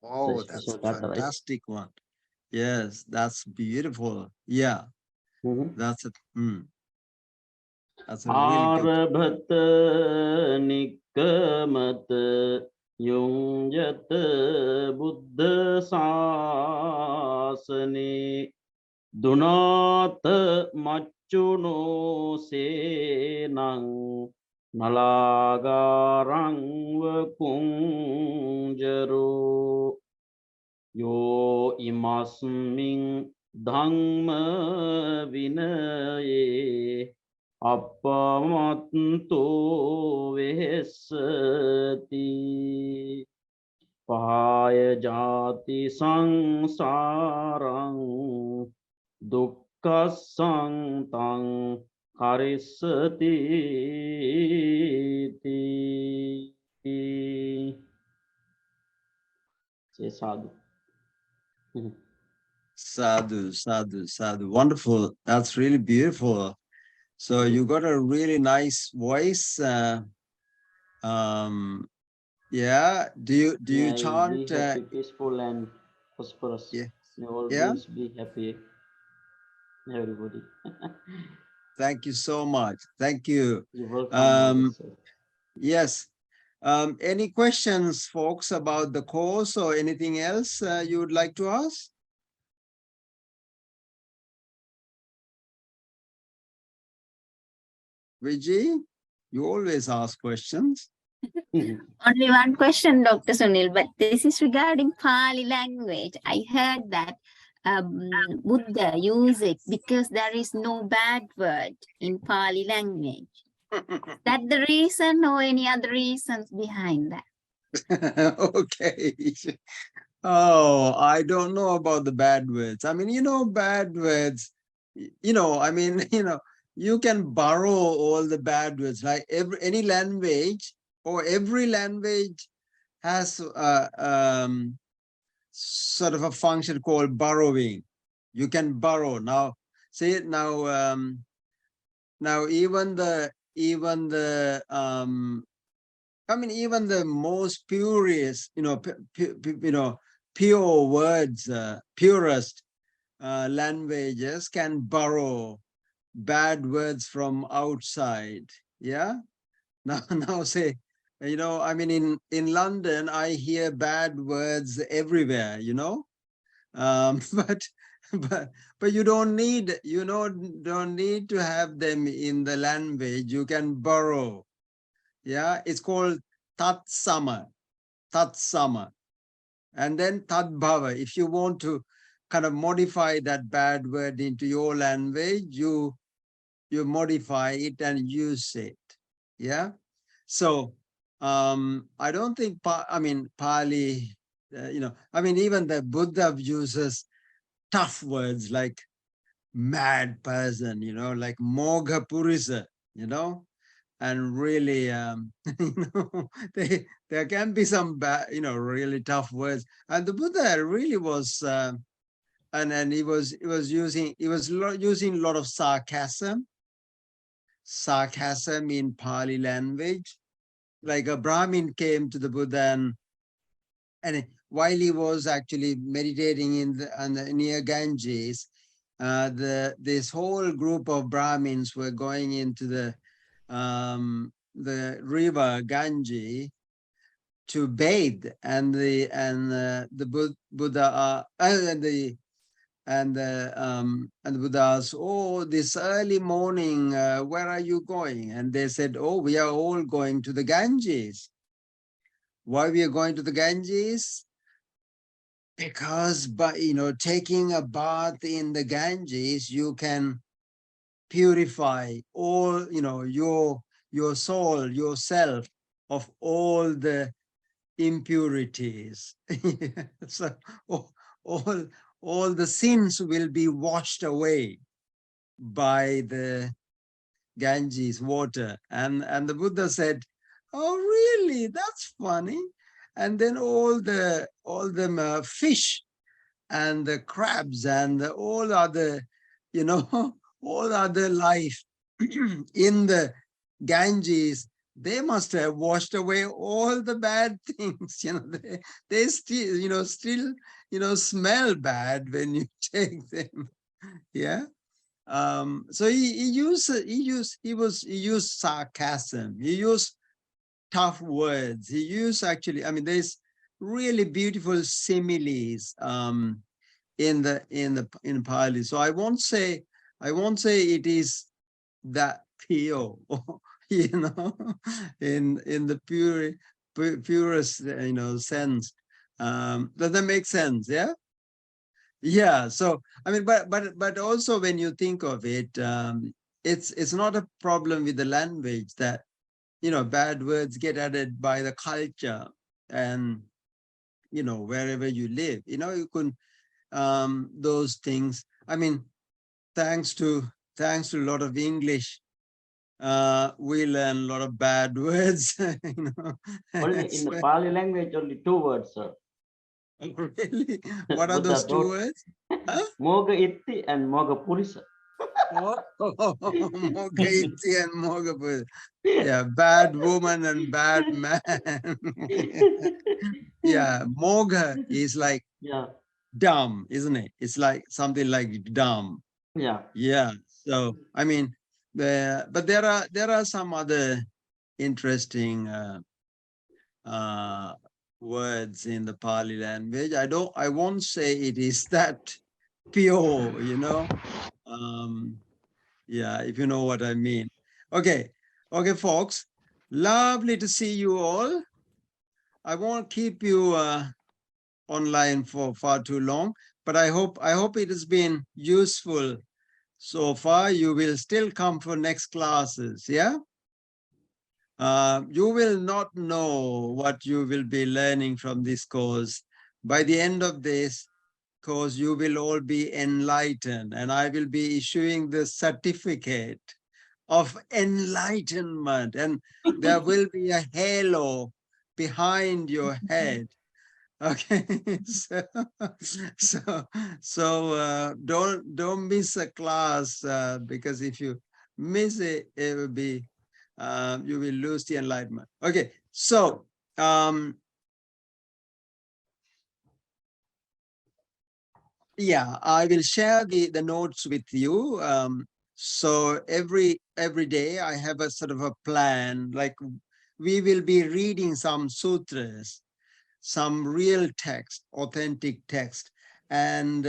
Oh, that's a fantastic one. Yes, that's beautiful. Yeah, that's a really good. Arabhata Nigamata Yojata Buddha Sasana. Dunata Machuno se nang nalagarang kunjaro yo imasming dhamma vinaye appamatto vehesati pahaya jati sangsarang Dukkha santang harisati. Say sadhu. Sadhu, sadhu, sadhu. Wonderful. That's really beautiful. So you got a really nice voice. Yeah. Do you chant? Be happy, peaceful, and prosperous. Yeah. May always be happy, everybody. Thank you so much. Thank you. You're welcome. Yes. Any questions, folks, about the course or anything else you would like to ask? Vijay, you always ask questions. Only one question, Dr. Sunil, but this is regarding Pali language. I heard that Buddha used it because there is no bad word in Pali language. Is that the reason or any other reasons behind that? Okay. Oh, I don't know about the bad words. I mean, bad words, I mean, you can borrow all the bad words, like any language or every language has sort of a function called borrowing. You can borrow. Now, see now, now even the I mean, even the most purest, pure words, purest languages can borrow bad words from outside. Yeah. Now say, I mean, in London, I hear bad words everywhere, but you don't need, don't need to have them in the language. You can borrow. Yeah, it's called tatsama, and then tadbhava. If you want to kind of modify that bad word into your language, you modify it and use it. Yeah. So I don't think, Pali, even the Buddha uses tough words like mad person, like Mogha Purisa, and really, there can be some bad, really tough words. And the Buddha really was, and he was using a lot of sarcasm in Pali language. Like a Brahmin came to the Buddha, and while he was actually meditating near Ganges, this whole group of Brahmins were going into the river Ganges to bathe, and the Buddha and the Buddha asked, "Oh, this early morning, where are you going?" And they said, "Oh, we are all going to the Ganges." Why we are going to the Ganges? Because by taking a bath in the Ganges, you can purify all your soul, yourself, of all the impurities. So all the sins will be washed away by the Ganges water. And the Buddha said, "Oh, really? That's funny." And then all the fish and the crabs and all other, all other life in the Ganges, they must have washed away all the bad things. They still, smell bad when you take them. Yeah. So he used sarcasm. He used tough words. He used there's really beautiful similes in Pali. So I won't say it is that pure, in the purest sense. Does that make sense? Yeah. Yeah. So but also when you think of it, it's not a problem with the language that bad words get added by the culture, and wherever you live, you can those things. Thanks to a lot of English, we learn a lot of bad words. Only in the Pali language, only 2 words, sir. Really? What are those 2 words? Huh? Moga Itti and Moga Purisa. Moga Itti and Moga Purisa. Yeah, bad woman and bad man. Yeah, Moga is like dumb, isn't it? It's like something like dumb. Yeah. Yeah. So but there are some other interesting words in the Pali language. I won't say it is that pure, yeah, if you know what I mean. Okay, folks, lovely to see you all. I won't keep you online for far too long, but I hope it has been useful so far. You will still come for next classes, yeah? You will not know what you will be learning from this course. By the end of this course, you will all be enlightened, and I will be issuing the certificate of enlightenment, and there will be a halo behind your head. Okay, so don't miss a class, because if you miss it, it will be you will lose the enlightenment. Okay, so yeah, I will share the notes with you. So every day I have a sort of a plan, like we will be reading some sutras, some real text, authentic text. And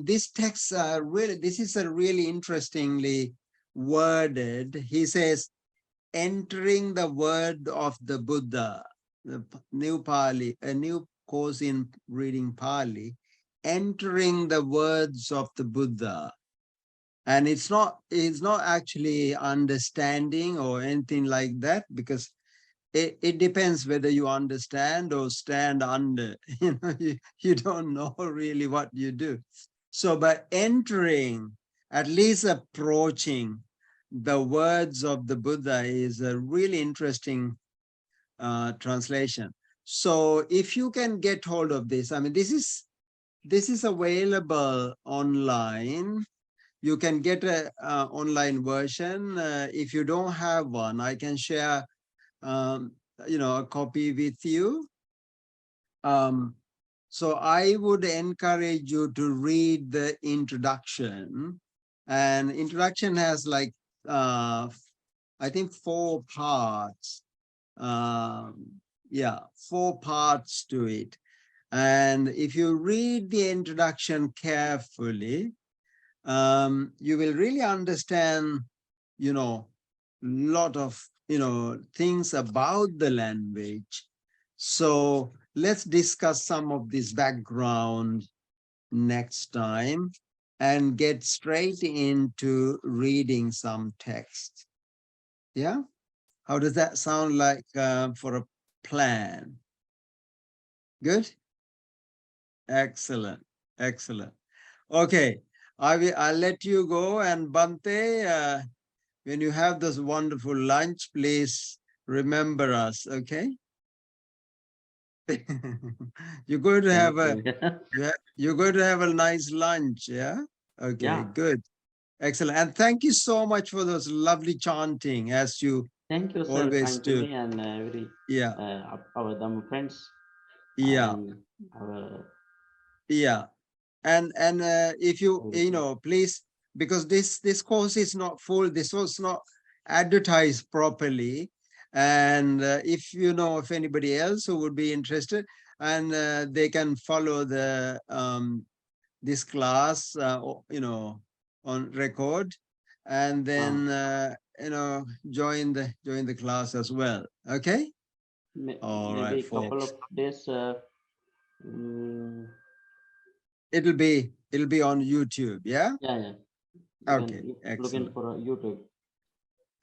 these texts are really, this is a really interestingly worded. He says, entering the word of the Buddha, the new Pali, a new course in reading Pali, entering the words of the Buddha. And it's not actually understanding or anything like that, because it depends whether you understand or stand under. You don't know really what you do. So by entering, at least approaching the words of the Buddha is a really interesting translation. So if you can get hold of this, I mean, this is available online. You can get a online version. If you don't have one, I can share a copy with you. So I would encourage you to read the introduction. And introduction has like, I think 4 parts. 4 parts to it. And if you read the introduction carefully, you will really understand, lot of, things about the language. So let's discuss some of this background next time and get straight into reading some text. Yeah? How does that sound like for a plan? Good? Excellent. Excellent. Okay. I'll let you go, and Bhante, when you have this wonderful lunch, please remember us, okay? You're going to have a nice lunch, yeah? Okay, Yeah. good. Excellent. And thank you so much for those lovely chanting, as you Thank you, sir. always Thank you, do. me and every Yeah. our Dhamma friends. Yeah. And our Yeah. And if you please, because this course is not full, this was not advertised properly, and if you know of anybody else who would be interested, and they can follow the this class on record, and then join the class as well. Okay. All maybe right, a couple folks. of days. It'll be on YouTube. Yeah. Yeah. Okay. Looking Excellent. for YouTube.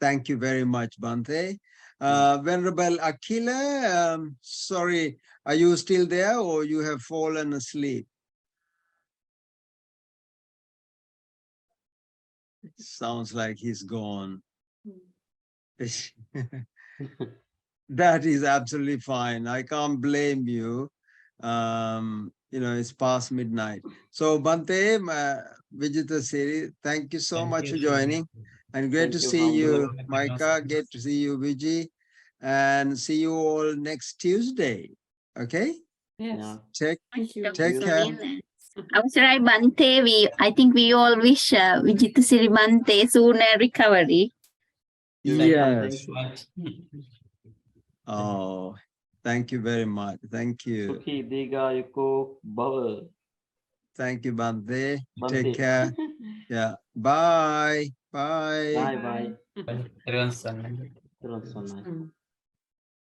Thank you very much, Bhante. Venerable Akila, sorry, are you still there or you have fallen asleep? It sounds like he's gone. That is absolutely fine. I can't blame you. It's past midnight. So Bhante, Vijita Siri, thank you so much for joining. And great to see you, Micah. Great to see you, Vijay. And see you all next Tuesday. Okay? Yes. Take Dr. care. Sunil. Avsarai Bhante, I think we all wish Vijita Siri Bhante sooner recovery. Yes. Oh, thank you very much. Thank you. Sukhi Diga Yuko Bhav. Thank you, Bhante. Take care. Yeah. Bye. Bye. Bye. Everyone's son. Everyone's so nice.